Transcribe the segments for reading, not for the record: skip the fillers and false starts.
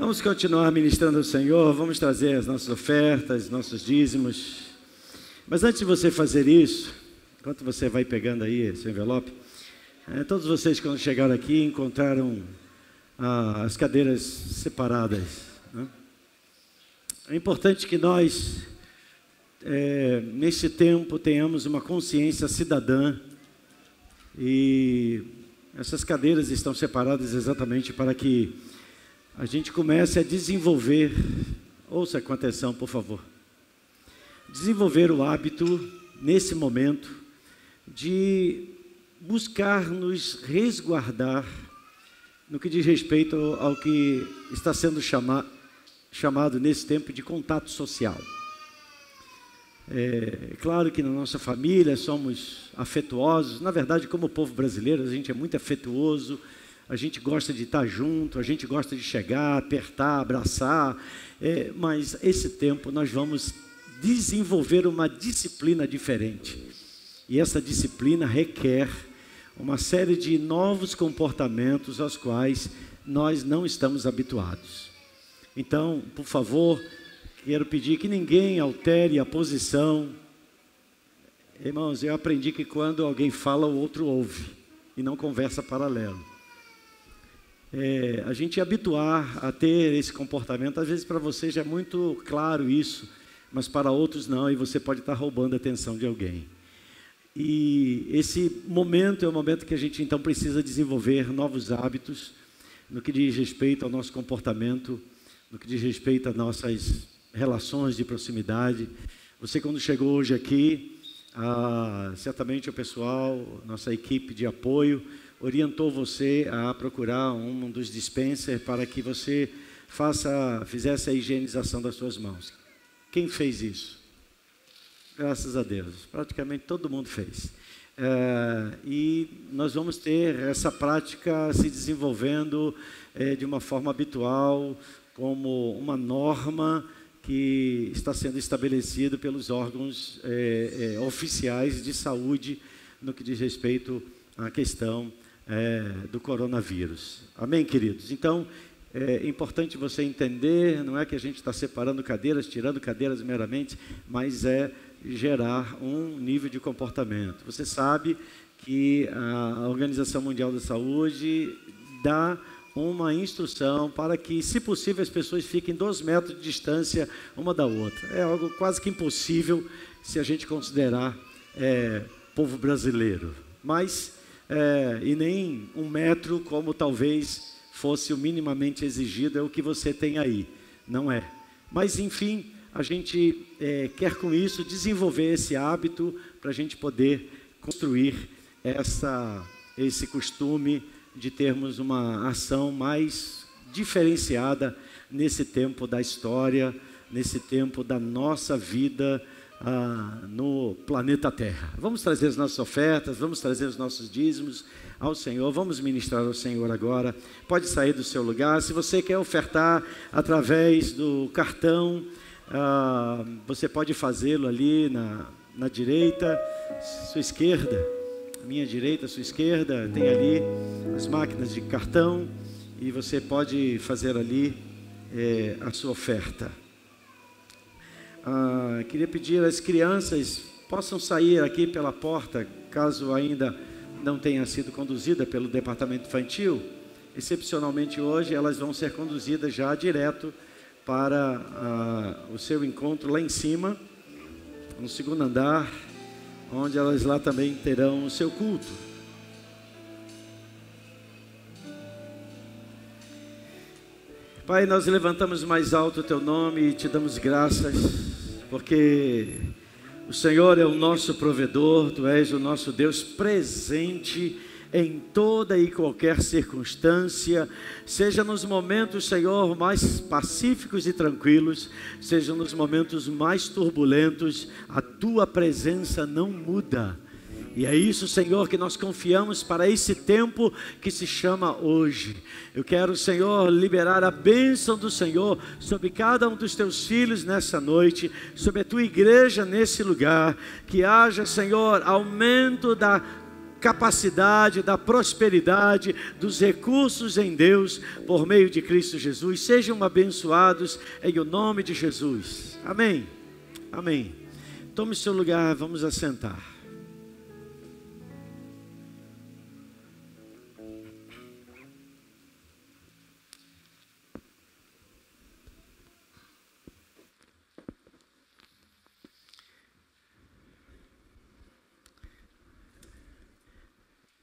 Vamos continuar ministrando ao Senhor, vamos trazer as nossas ofertas, nossos dízimos. Mas antes de você fazer isso, enquanto você vai pegando aí esse envelope, todos vocês quando chegaram aqui encontraram as cadeiras separadas, né? É importante que nós, neste tempo, tenhamos uma consciência cidadã e essas cadeiras estão separadas exatamente para que a gente comece a desenvolver, ouça com atenção, por favor, desenvolver o hábito, nesse momento, de buscar nos resguardar no que diz respeito ao que está sendo chamado nesse tempo de contato social. É claro que na nossa família somos afetuosos, na verdade, como o povo brasileiro, a gente é muito afetuoso, a gente gosta de estar junto, a gente gosta de chegar, apertar, abraçar, mas esse tempo nós vamos desenvolver uma disciplina diferente. E essa disciplina requer uma série de novos comportamentos aos quais nós não estamos habituados. Então, por favor, quero pedir que ninguém altere a posição. Irmãos, eu aprendi que quando alguém fala, o outro ouve, e não conversa paralelo. A gente habituar a ter esse comportamento, às vezes para você já é muito claro isso, mas para outros não, e você pode estar roubando a atenção de alguém. E esse momento é o momento que a gente então precisa desenvolver novos hábitos no que diz respeito ao nosso comportamento, no que diz respeito às nossas relações de proximidade. Você quando chegou hoje aqui, certamente o pessoal, nossa equipe de apoio, orientou você a procurar um dos dispensers para que você fizesse a higienização das suas mãos. Quem fez isso? Graças a Deus, praticamente todo mundo fez. E nós vamos ter essa prática se desenvolvendo de uma forma habitual, como uma norma que está sendo estabelecida pelos órgãos oficiais de saúde no que diz respeito à questão do coronavírus. Amém, queridos? Então, é importante você entender, não é que a gente está separando cadeiras, tirando cadeiras meramente, mas gerar um nível de comportamento. Você sabe que a Organização Mundial da Saúde dá uma instrução para que, se possível, as pessoas fiquem 2 metros de distância uma da outra. É algo quase que impossível se a gente considerar povo brasileiro. Mas, e nem 1 metro como talvez fosse o minimamente exigido, é o que você tem aí. Não é. Mas, enfim, a gente quer com isso desenvolver esse hábito para a gente poder construir esse costume de termos uma ação mais diferenciada nesse tempo da história, nesse tempo da nossa vida no planeta Terra. Vamos trazer as nossas ofertas, vamos trazer os nossos dízimos ao Senhor, vamos ministrar ao Senhor agora. Pode sair do seu lugar. Se você quer ofertar através do cartão, você pode fazê-lo ali na direita, sua esquerda, minha direita, sua esquerda, tem ali as máquinas de cartão e você pode fazer ali a sua oferta. Queria pedir às crianças possam sair aqui pela porta, caso ainda não tenha sido conduzida pelo departamento infantil. Excepcionalmente hoje elas vão ser conduzidas já direto para o seu encontro lá em cima, no 2º andar, onde elas lá também terão o seu culto. Pai, nós levantamos mais alto o Teu nome e Te damos graças, porque o Senhor é o nosso provedor, Tu és o nosso Deus presente em toda e qualquer circunstância, seja nos momentos, Senhor, mais pacíficos e tranquilos, seja nos momentos mais turbulentos, a Tua presença não muda. E é isso, Senhor, que nós confiamos para esse tempo que se chama hoje. Eu quero, Senhor, liberar a bênção do Senhor sobre cada um dos Teus filhos nessa noite, sobre a Tua igreja nesse lugar, que haja, Senhor, aumento da capacidade, da prosperidade, dos recursos em Deus, por meio de Cristo Jesus. Sejam abençoados em o nome de Jesus. Amém. Amém. Tome seu lugar, vamos assentar.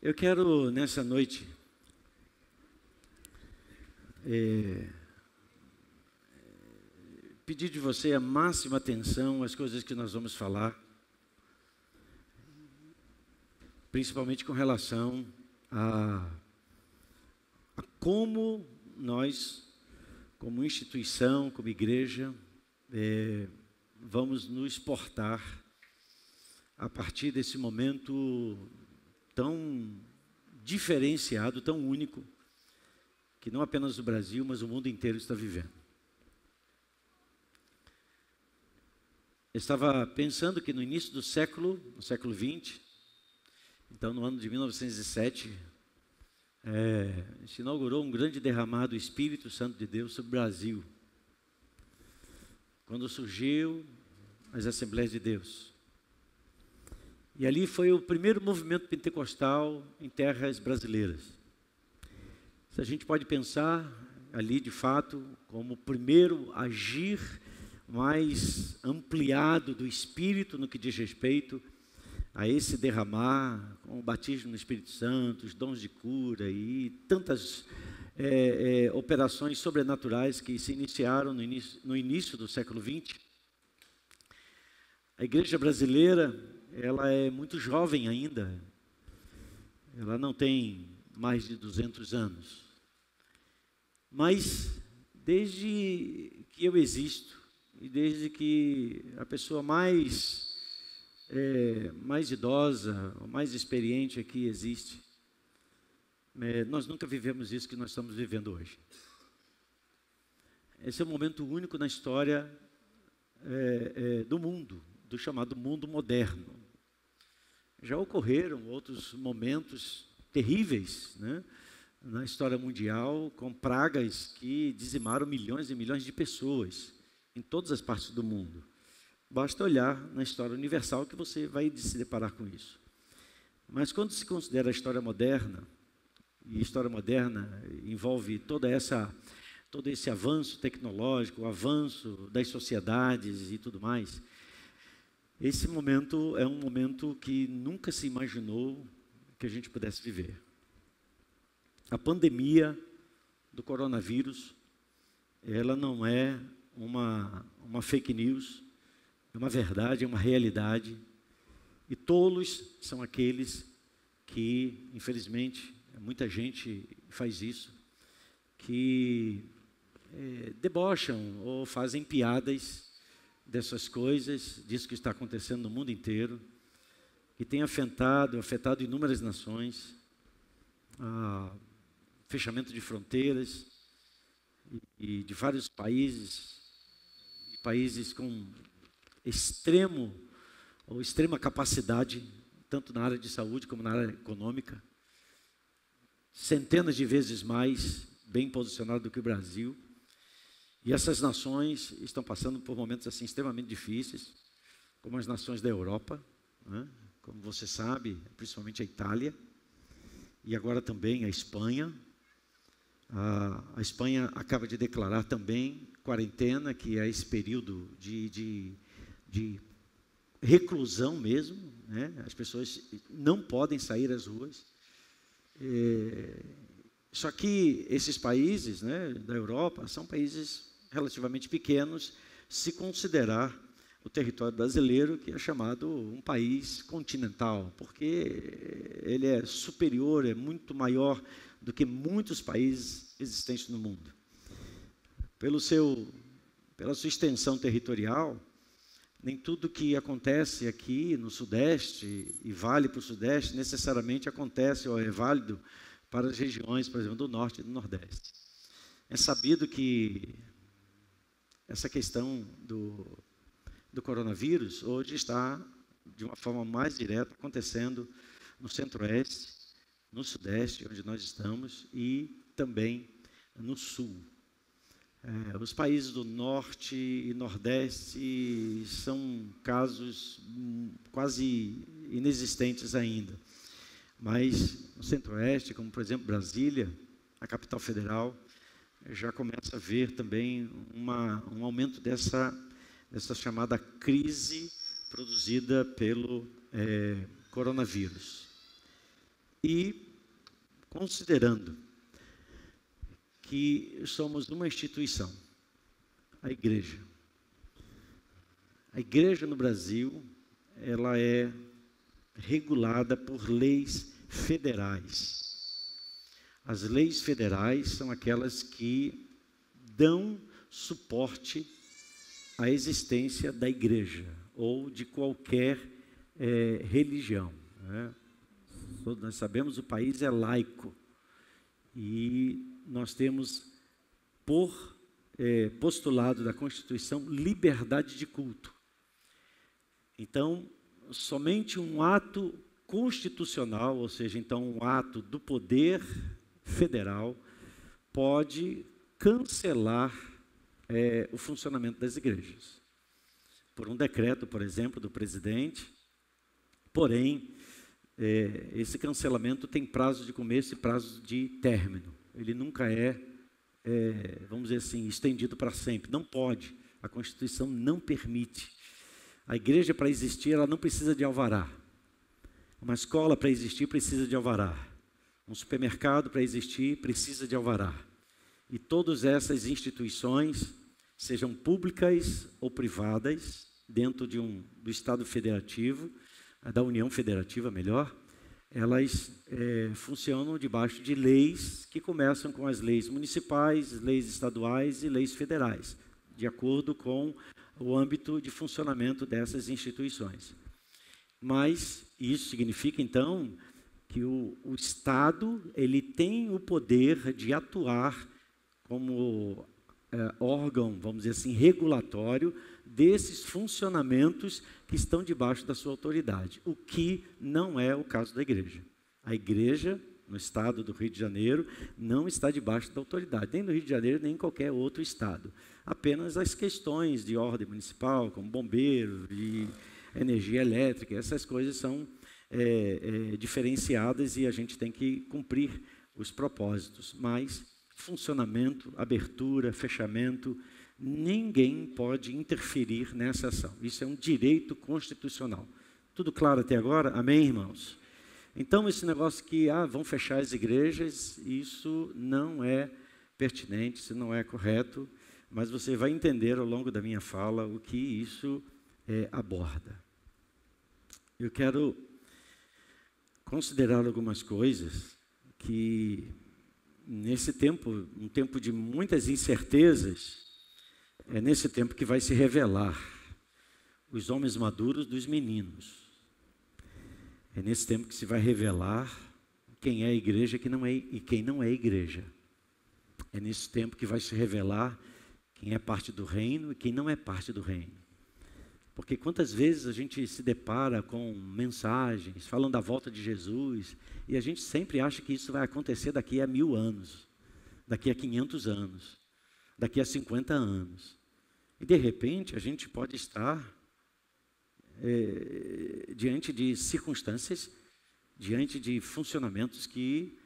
Eu quero, nessa noite, pedir de você a máxima atenção às coisas que nós vamos falar, principalmente com relação a como nós, como instituição, como igreja, vamos nos portar a partir desse momento tão diferenciado, tão único, que não apenas o Brasil, mas o mundo inteiro está vivendo. Eu estava pensando que no início do século, no século XX, então no ano de 1907, se inaugurou um grande derramar do Espírito Santo de Deus sobre o Brasil, quando surgiu as Assembleias de Deus. E ali foi o primeiro movimento pentecostal em terras brasileiras. Se a gente pode pensar ali, de fato, como o primeiro agir mais ampliado do Espírito no que diz respeito a esse derramar, com o batismo no Espírito Santo, os dons de cura e tantas operações sobrenaturais que se iniciaram no início do século XX. A igreja brasileira, ela é muito jovem ainda, ela não tem mais de 200 anos, mas desde que eu existo e desde que a pessoa mais idosa, mais experiente aqui existe, nós nunca vivemos isso que nós estamos vivendo hoje. Esse é um momento único na história do mundo, do chamado mundo moderno. Já ocorreram outros momentos terríveis, né, na história mundial, com pragas que dizimaram milhões e milhões de pessoas em todas as partes do mundo. Basta olhar na história universal que você vai se deparar com isso. Mas quando se considera a história moderna, e história moderna envolve todo esse avanço tecnológico, o avanço das sociedades e tudo mais, esse momento é um momento que nunca se imaginou que a gente pudesse viver. A pandemia do coronavírus, ela não é uma fake news, é uma verdade, é uma realidade. E tolos são aqueles que, infelizmente, muita gente faz isso, que debocham ou fazem piadas dessas coisas, disso que está acontecendo no mundo inteiro, que tem afetado inúmeras nações, fechamento de fronteiras e de vários países com extrema capacidade, tanto na área de saúde como na área econômica, centenas de vezes mais bem posicionado do que o Brasil. E essas nações estão passando por momentos assim extremamente difíceis, como as nações da Europa, né? Como você sabe, principalmente a Itália, e agora também a Espanha. A Espanha acaba de declarar também quarentena, que é esse período de reclusão mesmo, né? As pessoas não podem sair às ruas. Só que esses países, né, da Europa são países relativamente pequenos, se considerar o território brasileiro, que é chamado um país continental, porque ele é superior, é muito maior do que muitos países existentes no mundo. Pela sua extensão territorial, nem tudo que acontece aqui no Sudeste e vale para o Sudeste necessariamente acontece ou é válido para as regiões, por exemplo, do Norte e do Nordeste. É sabido que essa questão do coronavírus hoje está, de uma forma mais direta, acontecendo no Centro-Oeste, no Sudeste, onde nós estamos, e também no Sul. Os países do Norte e Nordeste são casos quase inexistentes ainda. Mas no Centro-Oeste, como por exemplo Brasília, a capital federal, já começa a ver também um aumento dessa chamada crise produzida pelo coronavírus. E considerando que somos uma instituição, a igreja. A igreja no Brasil, ela é regulada por leis federais. As leis federais são aquelas que dão suporte à existência da igreja ou de qualquer religião, né? Todos nós sabemos, o país é laico e nós temos por postulado da Constituição liberdade de culto. Então, somente um ato constitucional, ou seja, então um ato do poder federal, pode cancelar o funcionamento das igrejas. Por um decreto, por exemplo, do presidente. Porém, esse cancelamento tem prazo de começo e prazo de término. Ele nunca vamos dizer assim, estendido para sempre. Não pode. A Constituição não permite. A igreja, para existir, ela não precisa de alvará. Uma escola, para existir, precisa de alvará. Um supermercado, para existir, precisa de alvará. E todas essas instituições, sejam públicas ou privadas, dentro do Estado Federativo, da União Federativa, melhor, elas funcionam debaixo de leis que começam com as leis municipais, leis estaduais e leis federais, de acordo com o âmbito de funcionamento dessas instituições. Mas isso significa, então, que o Estado ele tem o poder de atuar como órgão, vamos dizer assim, regulatório desses funcionamentos que estão debaixo da sua autoridade, o que não é o caso da igreja. A igreja, no estado do Rio de Janeiro, não está debaixo da autoridade, nem no Rio de Janeiro, nem em qualquer outro estado. Apenas as questões de ordem municipal, como bombeiro, de energia elétrica, essas coisas são diferenciadas e a gente tem que cumprir os propósitos, mas funcionamento, abertura, fechamento, ninguém pode interferir nessa ação. Isso é um direito constitucional. Tudo claro até agora? Amém, irmãos? Então, esse negócio que vão fechar as igrejas, isso não é pertinente, isso não é correto, mas você vai entender ao longo da minha fala o que isso aborda. Eu quero considerar algumas coisas que, nesse tempo, um tempo de muitas incertezas, é nesse tempo que vai se revelar os homens maduros dos meninos. É nesse tempo que se vai revelar quem é a igreja e quem não é igreja. É nesse tempo que vai se revelar quem é parte do reino e quem não é parte do reino. Porque quantas vezes a gente se depara com mensagens falando da volta de Jesus e a gente sempre acha que isso vai acontecer daqui a 1000 anos, daqui a 500 anos, daqui a 50 anos. E de repente a gente pode estar diante de circunstâncias, diante de funcionamentos que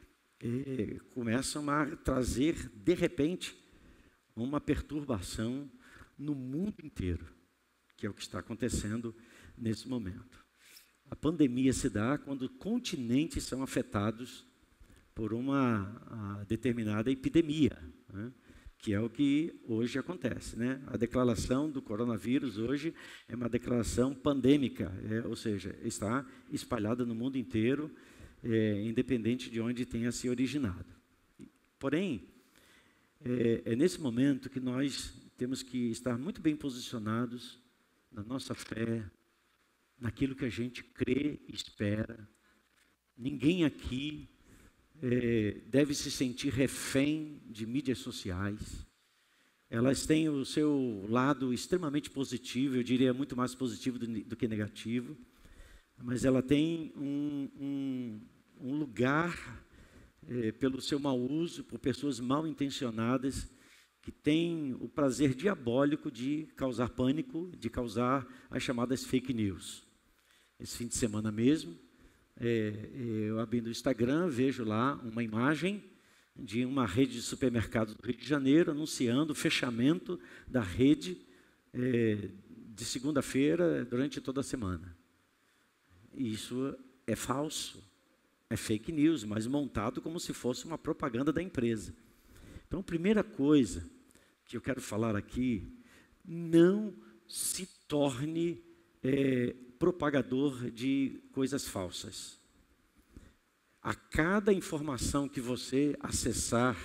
começam a trazer de repente uma perturbação no mundo inteiro, que é o que está acontecendo nesse momento. A pandemia se dá quando continentes são afetados por uma determinada epidemia, né? Que é o que hoje acontece, né? A declaração do coronavírus hoje é uma declaração pandêmica, ou seja, está espalhada no mundo inteiro, independente de onde tenha se originado. Porém, é nesse momento que nós temos que estar muito bem posicionados na nossa fé, naquilo que a gente crê e espera. Ninguém aqui deve se sentir refém de mídias sociais. Elas têm o seu lado extremamente positivo, eu diria muito mais positivo do que negativo. mas ela tem um lugar, pelo seu mau uso, por pessoas mal intencionadas, que têm o prazer diabólico de causar pânico, de causar as chamadas fake news. Esse fim de semana mesmo, eu abrindo o Instagram, vejo lá uma imagem de uma rede de supermercados do Rio de Janeiro, anunciando o fechamento da rede de segunda-feira durante toda a semana. Isso é falso, é fake news, mas montado como se fosse uma propaganda da empresa. Então, a primeira coisa que eu quero falar aqui, não se torne propagador de coisas falsas. A cada informação que você acessar,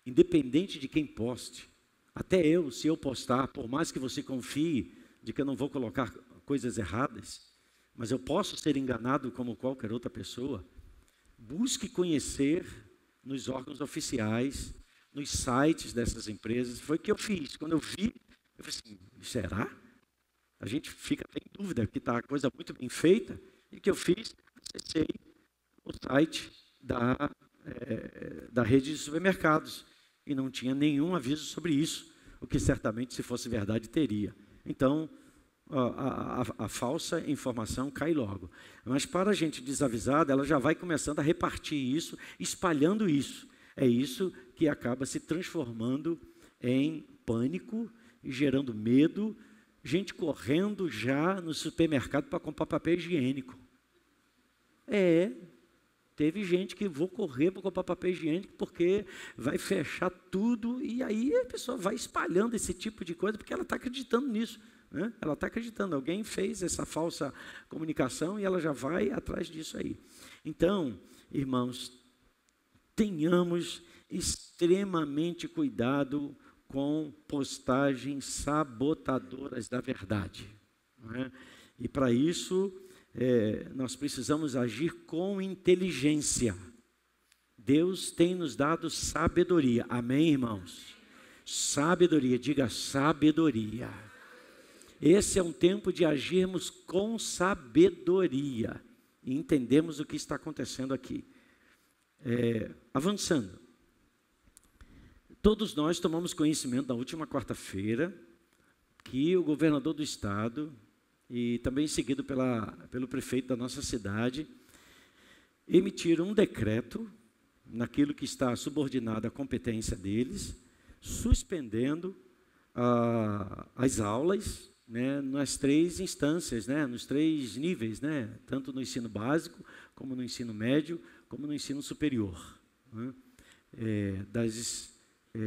independente de quem poste, até eu, se eu postar, por mais que você confie de que eu não vou colocar coisas erradas, mas eu posso ser enganado como qualquer outra pessoa, busque conhecer nos órgãos oficiais, nos sites dessas empresas. Foi o que eu fiz. Quando eu vi, eu falei assim, será? A gente fica em dúvida, que está a coisa muito bem feita. E o que eu fiz? Acessei o site da rede de supermercados. E não tinha nenhum aviso sobre isso, o que certamente, se fosse verdade, teria. Então, a falsa informação cai logo. Mas para a gente desavisada, ela já vai começando a repartir isso, espalhando isso. É isso que acaba se transformando em pânico e gerando medo, gente correndo já no supermercado para comprar papel higiênico. Teve gente que vou correr para comprar papel higiênico porque vai fechar tudo, e aí a pessoa vai espalhando esse tipo de coisa porque ela está acreditando nisso. Né? Ela está acreditando, alguém fez essa falsa comunicação e ela já vai atrás disso aí. Então, irmãos, tenhamos extremamente cuidado com postagens sabotadoras da verdade. Não é? E para isso, nós precisamos agir com inteligência. Deus tem nos dado sabedoria. Amém, irmãos? Sabedoria, diga sabedoria. Esse é um tempo de agirmos com sabedoria e entendemos o que está acontecendo aqui. Avançando. Todos nós tomamos conhecimento na última quarta-feira que o governador do estado, e também seguido pelo prefeito da nossa cidade, emitiram um decreto, naquilo que está subordinado à competência deles, suspendendo as aulas, né, nas 3 instâncias, né, nos 3 níveis, né, tanto no ensino básico, como no ensino médio, como no ensino superior, né, das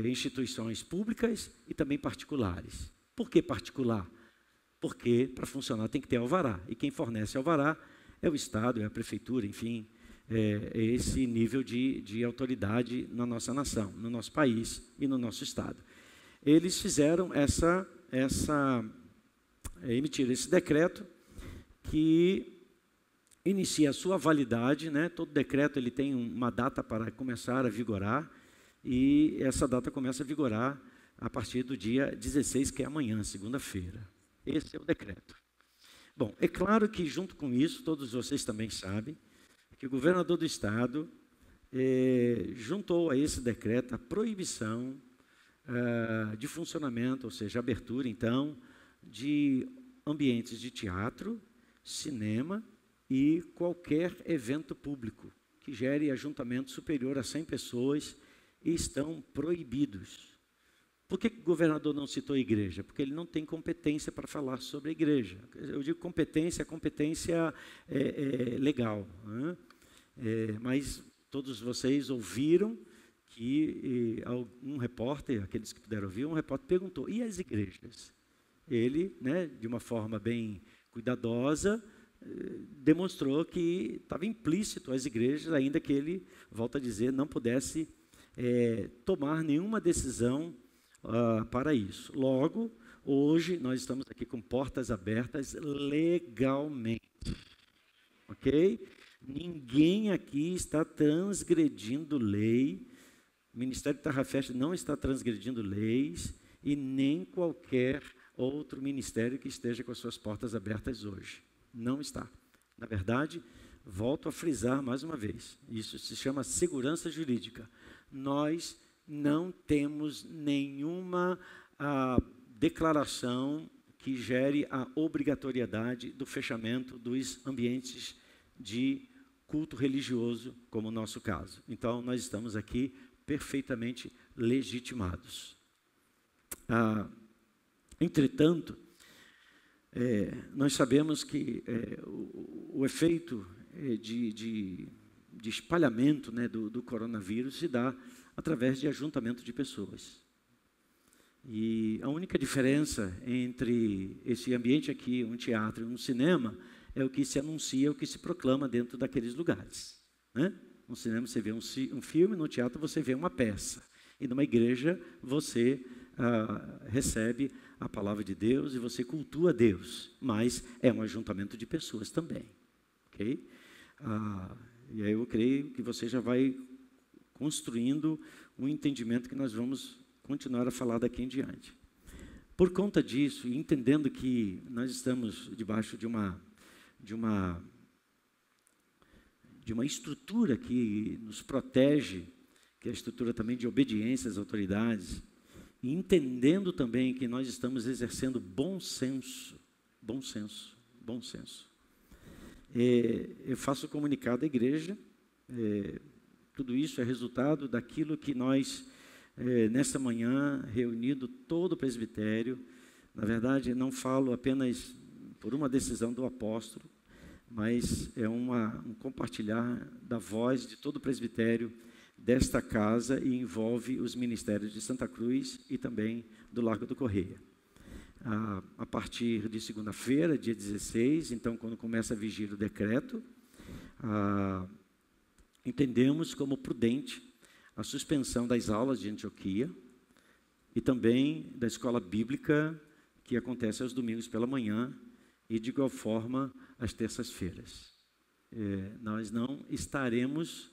instituições públicas e também particulares. Por que particular? Porque para funcionar tem que ter alvará, e quem fornece alvará é o Estado, é a Prefeitura, enfim, é esse nível de autoridade na nossa nação, no nosso país e no nosso Estado. Eles fizeram emitiram esse decreto que inicia a sua validade, né? Todo decreto ele tem uma data para começar a vigorar, e essa data começa a vigorar a partir do dia 16, que é amanhã, segunda-feira. Esse é o decreto. Bom, é claro que junto com isso, todos vocês também sabem, que o governador do estado juntou a esse decreto a proibição de funcionamento, ou seja, abertura, então, de ambientes de teatro, cinema e qualquer evento público que gere ajuntamento superior a 100 pessoas, e estão proibidos. Por que o governador não citou a igreja? Porque ele não tem competência para falar sobre a igreja. Eu digo competência legal. Né? Mas todos vocês ouviram que um repórter, aqueles que puderam ouvir, um repórter perguntou, e as igrejas? Ele, né, de uma forma bem cuidadosa, demonstrou que estava implícito às igrejas, ainda que ele, volta a dizer, não pudesse tomar nenhuma decisão para isso. Logo, hoje, nós estamos aqui com portas abertas legalmente. Ok? Ninguém aqui está transgredindo lei. O Ministério Terra Festa não está transgredindo leis, e nem qualquer outro ministério que esteja com as suas portas abertas hoje. Não está. Na verdade, volto a frisar mais uma vez, isso se chama segurança jurídica. Nós não temos nenhuma declaração que gere a obrigatoriedade do fechamento dos ambientes de culto religioso, como o nosso caso. Então, nós estamos aqui perfeitamente legitimados. Entretanto, nós sabemos que o efeito de espalhamento, né, do coronavírus se dá através de ajuntamento de pessoas. E a única diferença entre esse ambiente aqui, um teatro e um cinema, é o que se anuncia, o que se proclama dentro daqueles lugares, né? No cinema você vê um filme, no teatro você vê uma peça. E numa igreja você recebe a palavra de Deus e você cultua Deus. Mas é um ajuntamento de pessoas também. Ok? E aí eu creio que você já vai construindo um entendimento que nós vamos continuar a falar daqui em diante. Por conta disso, e entendendo que nós estamos debaixo de uma estrutura que nos protege, que é a estrutura também de obediência às autoridades, e entendendo também que nós estamos exercendo bom senso, eu faço comunicado à igreja, tudo isso é resultado daquilo que nós, nesta manhã, reunido todo o presbitério, na verdade não falo apenas por uma decisão do apóstolo, mas é um compartilhar da voz de todo o presbitério desta casa e envolve os ministérios de Santa Cruz e também do Largo do Correia. A partir de segunda-feira, dia 16, então quando começa a vigir o decreto, entendemos como prudente a suspensão das aulas de Antioquia e também da escola bíblica que acontece aos domingos pela manhã e de igual forma às terças-feiras. Nós não estaremos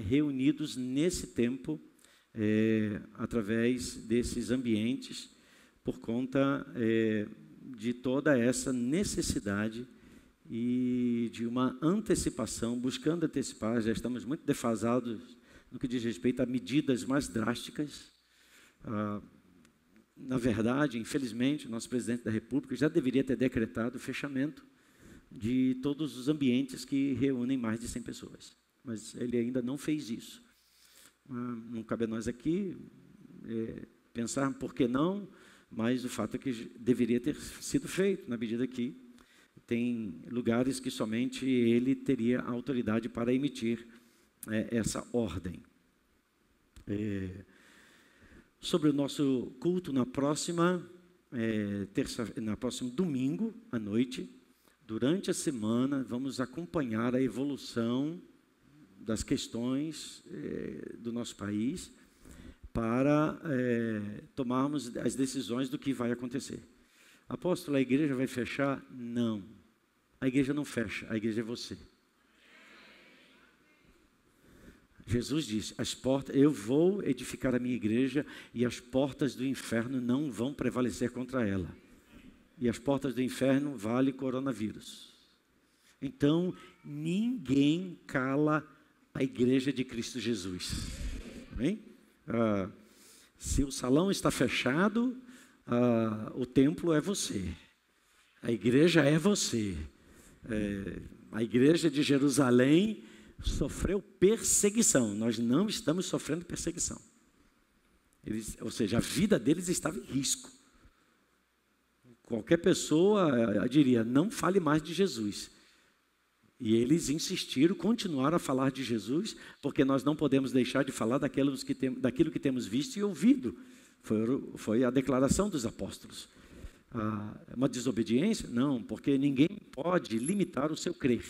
reunidos nesse tempo através desses ambientes por conta de toda essa necessidade e de uma antecipação, buscando antecipar. Já estamos muito defasados no que diz respeito a medidas mais drásticas. Na verdade, infelizmente, o nosso presidente da República já deveria ter decretado o fechamento de todos os ambientes que reúnem mais de 100 pessoas. Mas ele ainda não fez isso. Não cabe a nós aqui pensar por que não, mas o fato é que deveria ter sido feito, na medida que tem lugares que somente ele teria autoridade para emitir essa ordem. Sobre o nosso culto no próximo domingo à noite, durante a semana, vamos acompanhar a evolução das questões do nosso país para tomarmos as decisões do que vai acontecer. Apóstolo, a igreja vai fechar? Não. A igreja não fecha, a igreja é você. Jesus disse, eu vou edificar a minha igreja e as portas do inferno não vão prevalecer contra ela. E as portas do inferno vale coronavírus. Então, ninguém cala a igreja de Cristo Jesus. Amém? Se o salão está fechado, o templo é você. A igreja é você. A igreja de Jerusalém sofreu perseguição. Nós não estamos sofrendo perseguição. Ou seja, a vida deles estava em risco. Qualquer pessoa diria, não fale mais de Jesus. E eles insistiram, continuaram a falar de Jesus, porque nós não podemos deixar de falar daquilo que temos visto e ouvido. Foi a declaração dos apóstolos. Uma desobediência? Não, porque ninguém pode limitar o seu crer.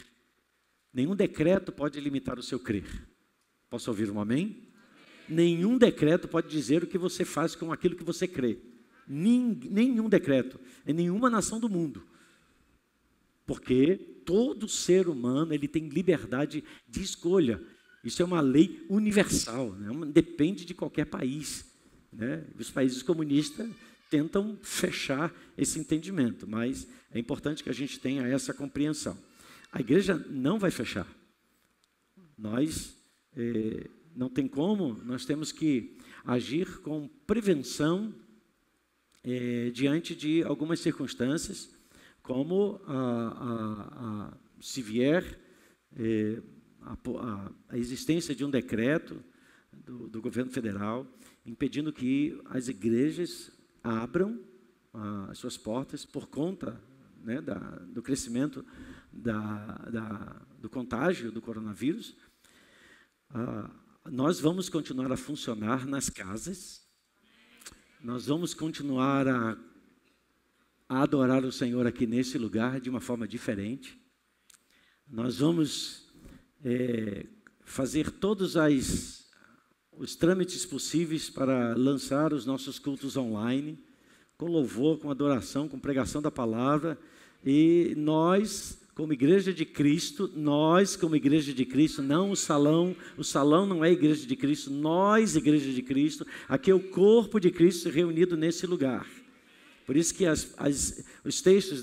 Nenhum decreto pode limitar o seu crer. Posso ouvir um amém? Amém. Nenhum decreto pode dizer o que você faz com aquilo que você crê. Nenhum decreto, em nenhuma nação do mundo. Porque todo ser humano ele tem liberdade de escolha. Isso é uma lei universal, né? Depende de qualquer país, né? Os países comunistas tentam fechar esse entendimento, mas é importante que a gente tenha essa compreensão. A igreja não vai fechar. Nós, não tem como, nós temos que agir com prevenção diante de algumas circunstâncias, como se vier a existência de um decreto do governo federal impedindo que as igrejas abram as suas portas por conta, né, do crescimento do contágio do coronavírus. Nós vamos continuar a funcionar nas casas, nós vamos continuar a adorar o Senhor aqui nesse lugar de uma forma diferente. Nós vamos fazer todos os trâmites possíveis para lançar os nossos cultos online, com louvor, com adoração, com pregação da palavra. E nós, como igreja de Cristo, não o salão não é a igreja de Cristo, nós, igreja de Cristo, aqui é o corpo de Cristo reunido nesse lugar. Por isso que os textos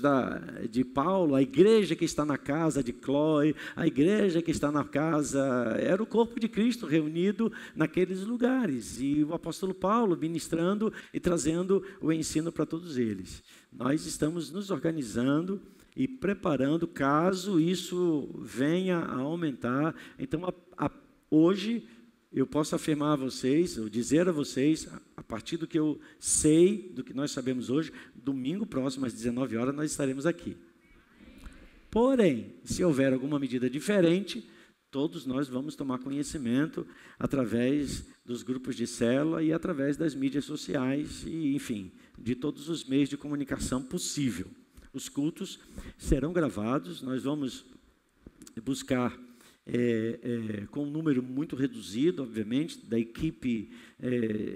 de Paulo, a igreja que está na casa de Cloé, a igreja que está na casa, era o corpo de Cristo reunido naqueles lugares. E o apóstolo Paulo ministrando e trazendo o ensino para todos eles. Nós estamos nos organizando e preparando caso isso venha a aumentar. Então, hoje, eu posso afirmar a vocês, ou dizer a vocês, a partir do que eu sei, do que nós sabemos hoje, domingo próximo, às 19 horas, nós estaremos aqui. Porém, se houver alguma medida diferente, todos nós vamos tomar conhecimento através dos grupos de célula e através das mídias sociais e, enfim, de todos os meios de comunicação possível. Os cultos serão gravados, nós vamos buscar com um número muito reduzido, obviamente, da equipe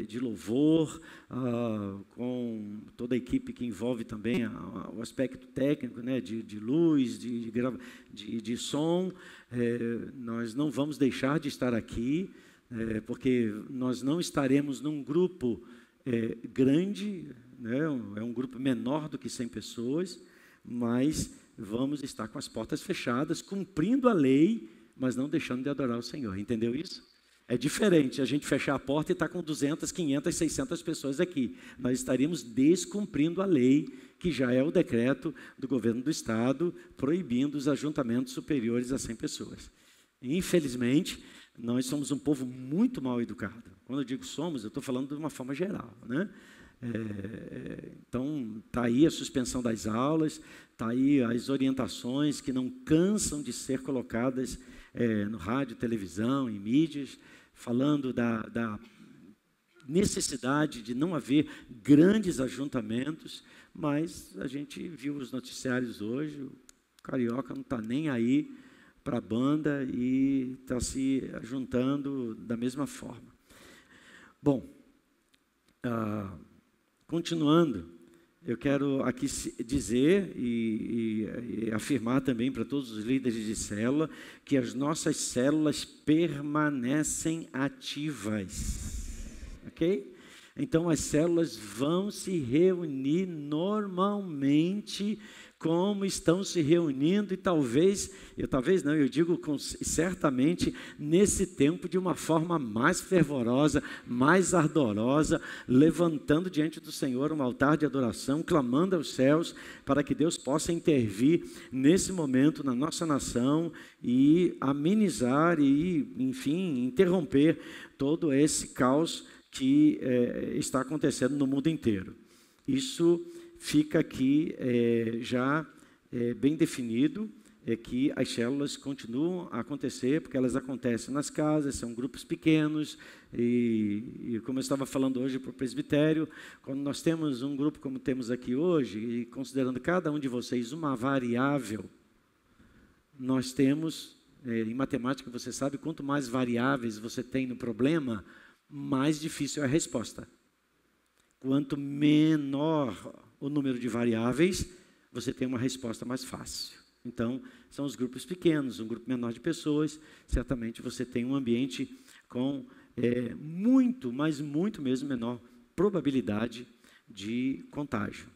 de louvor, com toda a equipe que envolve também o aspecto técnico, né, de luz, de som. Nós não vamos deixar de estar aqui, porque nós não estaremos num grupo grande, né, é um grupo menor do que 100 pessoas, mas vamos estar com as portas fechadas, cumprindo a lei, mas não deixando de adorar o Senhor. Entendeu isso? É diferente a gente fechar a porta e estar com 200, 500, 600 pessoas aqui. Nós estaríamos descumprindo a lei, que já é o decreto do governo do Estado, proibindo os ajuntamentos superiores a 100 pessoas. Infelizmente, nós somos um povo muito mal educado. Quando eu digo somos, eu estou falando de uma forma geral, né? Então, está aí a suspensão das aulas, está aí as orientações que não cansam de ser colocadas no rádio, televisão, em mídias, falando da necessidade de não haver grandes ajuntamentos, mas a gente viu os noticiários hoje, o carioca não está nem aí para a banda e está se ajuntando da mesma forma. Bom, continuando, eu quero aqui dizer e afirmar também para todos os líderes de célula que as nossas células permanecem ativas, ok? Então as células vão se reunir normalmente como estão se reunindo e eu digo certamente nesse tempo de uma forma mais fervorosa, mais ardorosa, levantando diante do Senhor um altar de adoração, clamando aos céus para que Deus possa intervir nesse momento na nossa nação e amenizar e, enfim, interromper todo esse caos que está acontecendo no mundo inteiro. Isso fica aqui já bem definido, que as células continuam a acontecer, porque elas acontecem nas casas, são grupos pequenos, e como eu estava falando hoje para o presbitério, quando nós temos um grupo como temos aqui hoje, e considerando cada um de vocês uma variável, nós temos, em matemática você sabe, quanto mais variáveis você tem no problema, mais difícil é a resposta. Quanto menor o número de variáveis, você tem uma resposta mais fácil. Então, são os grupos pequenos, um grupo menor de pessoas, certamente você tem um ambiente com muito, mas muito mesmo menor probabilidade de contágio.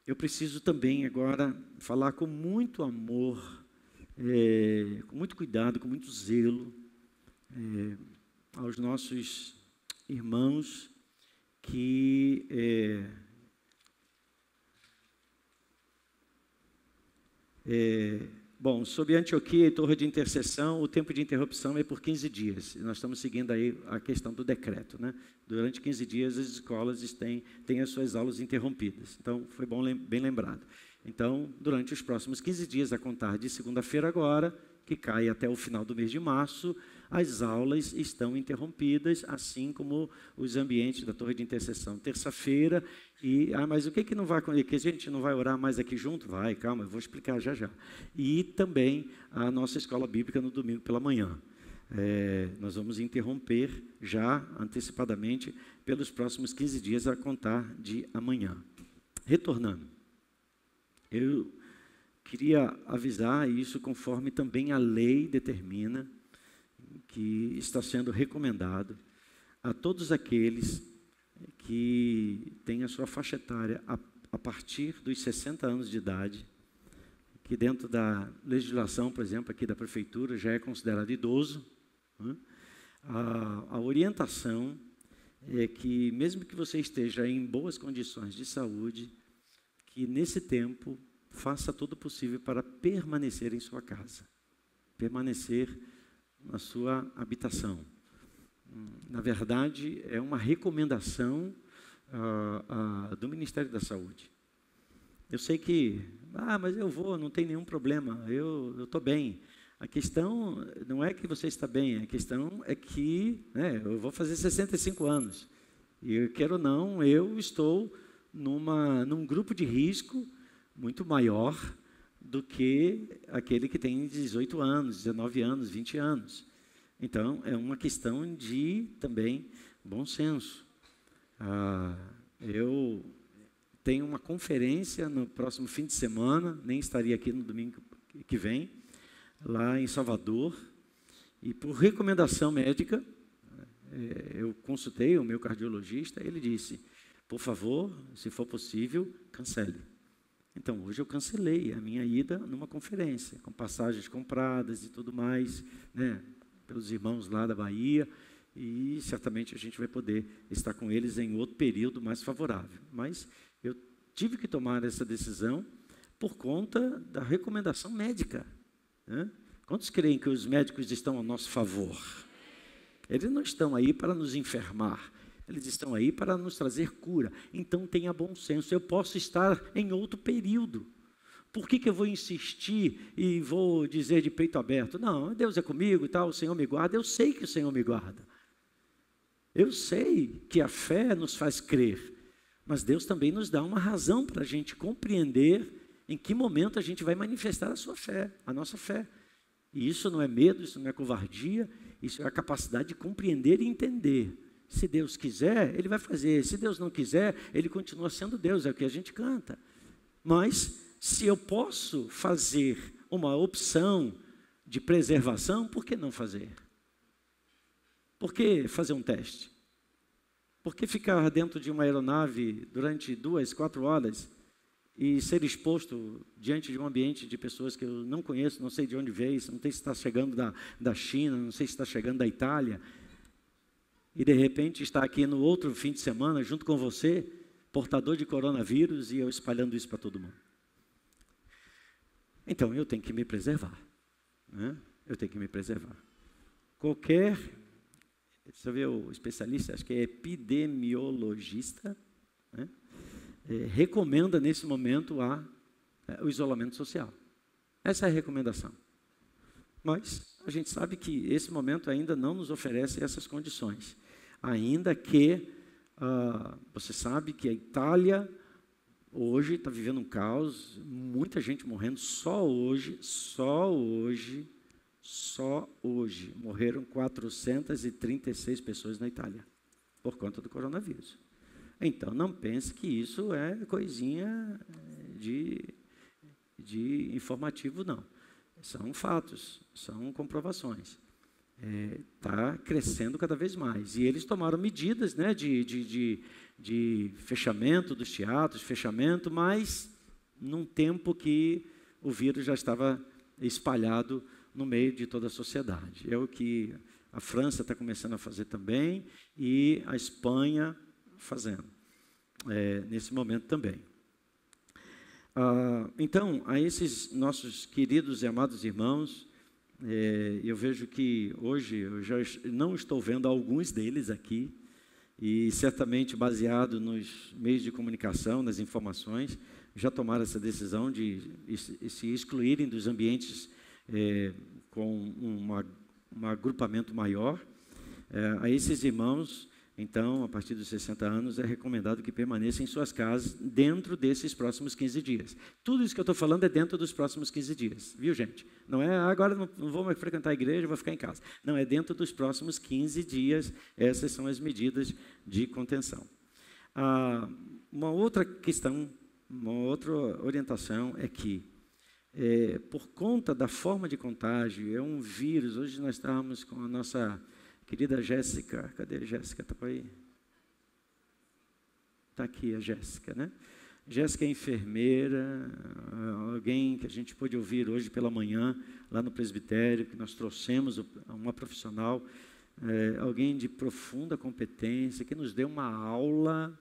Eu preciso também agora falar com muito amor, com muito cuidado, com muito zelo, aos nossos irmãos que bom, sobre Antioquia e Torre de Intercessão, o tempo de interrupção é por 15 dias. Nós estamos seguindo aí a questão do decreto, né? Durante 15 dias as escolas têm as suas aulas interrompidas. Então, foi bem lembrado. Então, durante os próximos 15 dias, a contar de segunda-feira agora, que cai até o final do mês de março, as aulas estão interrompidas, assim como os ambientes da Torre de Intercessão. Terça-feira, mas o que não vai acontecer? Que a gente não vai orar mais aqui junto? Vai, calma, eu vou explicar já já. E também a nossa escola bíblica no domingo pela manhã. Nós vamos interromper já antecipadamente pelos próximos 15 dias a contar de amanhã. Retornando, eu queria avisar isso conforme também a lei determina, que está sendo recomendado a todos aqueles que têm a sua faixa etária a partir dos 60 anos de idade, que dentro da legislação, por exemplo, aqui da prefeitura, já é considerado idoso. Né? A orientação é que, mesmo que você esteja em boas condições de saúde, que nesse tempo faça todo o possível para permanecer em sua casa, permanecer na sua habitação. Na verdade, é uma recomendação do Ministério da Saúde. Eu sei que, mas eu vou, não tem nenhum problema, eu estou bem. A questão não é que você está bem, a questão é que eu vou fazer 65 anos. E quero ou não, eu estou num grupo de risco muito maior do que aquele que tem 18 anos, 19 anos, 20 anos. Então, é uma questão de, também, bom senso. Eu tenho uma conferência no próximo fim de semana, nem estaria aqui no domingo que vem, lá em Salvador, e por recomendação médica, eu consultei o meu cardiologista, ele disse, por favor, se for possível, cancele. Então, hoje eu cancelei a minha ida numa conferência, com passagens compradas e tudo mais, né, pelos irmãos lá da Bahia, e certamente a gente vai poder estar com eles em outro período mais favorável. Mas eu tive que tomar essa decisão por conta da recomendação médica. Né? Quantos creem que os médicos estão a nosso favor? Eles não estão aí para nos enfermar. Eles estão aí para nos trazer cura. Então, tenha bom senso. Eu posso estar em outro período. Por que eu vou insistir e vou dizer de peito aberto? Não, Deus é comigo e tal, o Senhor me guarda. Eu sei que o Senhor me guarda. Eu sei que a fé nos faz crer. Mas Deus também nos dá uma razão para a gente compreender em que momento a gente vai manifestar a sua fé, a nossa fé. E isso não é medo, isso não é covardia, isso é a capacidade de compreender e entender. Se Deus quiser, Ele vai fazer. Se Deus não quiser, Ele continua sendo Deus, é o que a gente canta. Mas, se eu posso fazer uma opção de preservação, por que não fazer? Por que fazer um teste? Por que ficar dentro de uma aeronave durante 2, 4 horas e ser exposto diante de um ambiente de pessoas que eu não conheço, não sei de onde veio, não sei se está chegando da China, não sei se está chegando da Itália, e de repente está aqui no outro fim de semana, junto com você, portador de coronavírus, e eu espalhando isso para todo mundo. Então, eu tenho que me preservar. Né? Eu tenho que me preservar. Qualquer, deixa eu ver o especialista, acho que é epidemiologista, né? Recomenda nesse momento o isolamento social. Essa é a recomendação. Mas a gente sabe que esse momento ainda não nos oferece essas condições. Ainda que você sabe que a Itália hoje está vivendo um caos, muita gente morrendo. Só hoje morreram 436 pessoas na Itália por conta do coronavírus. Então, não pense que isso é coisinha de informativo, não. São fatos, são comprovações. está crescendo cada vez mais. E eles tomaram medidas, né, de fechamento dos teatros, fechamento, mas num tempo que o vírus já estava espalhado no meio de toda a sociedade. É o que a França está começando a fazer também e a Espanha fazendo, nesse momento também. Então, a esses nossos queridos e amados irmãos, eu vejo que hoje eu já não estou vendo alguns deles aqui, e certamente baseado nos meios de comunicação, nas informações, já tomaram essa decisão de se excluírem dos ambientes com um agrupamento maior. A esses irmãos, então, a partir dos 60 anos, é recomendado que permaneçam em suas casas dentro desses próximos 15 dias. Tudo isso que eu estou falando é dentro dos próximos 15 dias, viu, gente? Não é agora não vou mais frequentar a igreja, vou ficar em casa. Não, é dentro dos próximos 15 dias, essas são as medidas de contenção. Uma outra questão, uma outra orientação é que, por conta da forma de contágio, é um vírus. Hoje nós estávamos com a nossa querida Jéssica. Cadê a Jéssica? Está aí? Está aqui a Jéssica, né? Jéssica é enfermeira, alguém que a gente pôde ouvir hoje pela manhã, lá no presbitério, que nós trouxemos uma profissional, alguém de profunda competência, que nos deu uma aula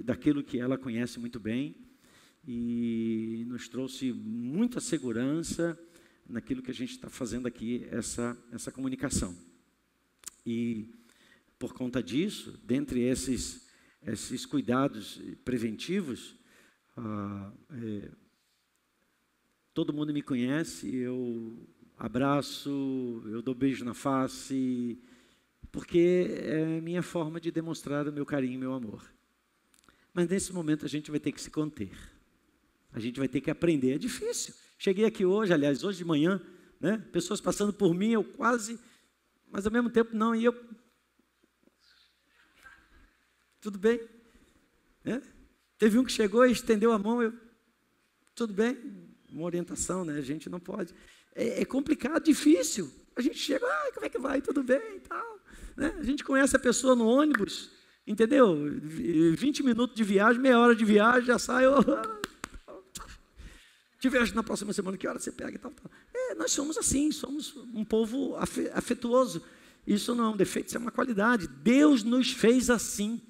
daquilo que ela conhece muito bem e nos trouxe muita segurança naquilo que a gente está fazendo aqui, essa comunicação. E, por conta disso, dentre esses cuidados preventivos, todo mundo me conhece, eu abraço, eu dou beijo na face, porque é a minha forma de demonstrar o meu carinho e meu amor. Mas, nesse momento, a gente vai ter que se conter. A gente vai ter que aprender, é difícil. Cheguei aqui hoje, aliás, hoje de manhã, né? Pessoas passando por mim, eu quase, mas ao mesmo tempo não, e eu... Tudo bem? Né? Teve um que chegou e estendeu a mão, eu... Tudo bem? Uma orientação, né? A gente não pode... É complicado, difícil. A gente chega, como é que vai? Tudo bem e tal. Né? A gente conhece a pessoa no ônibus, entendeu? 20 minutos de viagem, meia hora de viagem, já sai... Te vejo na próxima semana, que hora você pega e tal, tal. Nós somos assim, somos um povo afetuoso. Isso não é um defeito, isso é uma qualidade. Deus nos fez assim.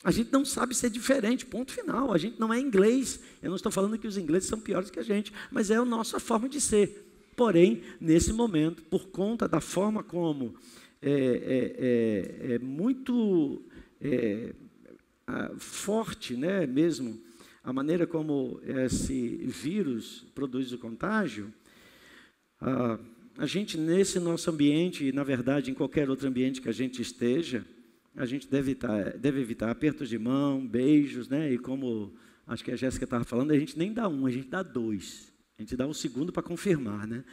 A gente não sabe ser diferente, ponto final. A gente não é inglês. Eu não estou falando que os ingleses são piores que a gente, mas é a nossa forma de ser. Porém, nesse momento, por conta da forma como muito forte, né, mesmo, a maneira como esse vírus produz o contágio, a gente, nesse nosso ambiente, e na verdade em qualquer outro ambiente que a gente esteja, a gente deve evitar apertos de mão, beijos, né? E como acho que a Jéssica estava falando, a gente nem dá um, a gente dá dois. A gente dá um segundo para confirmar, né?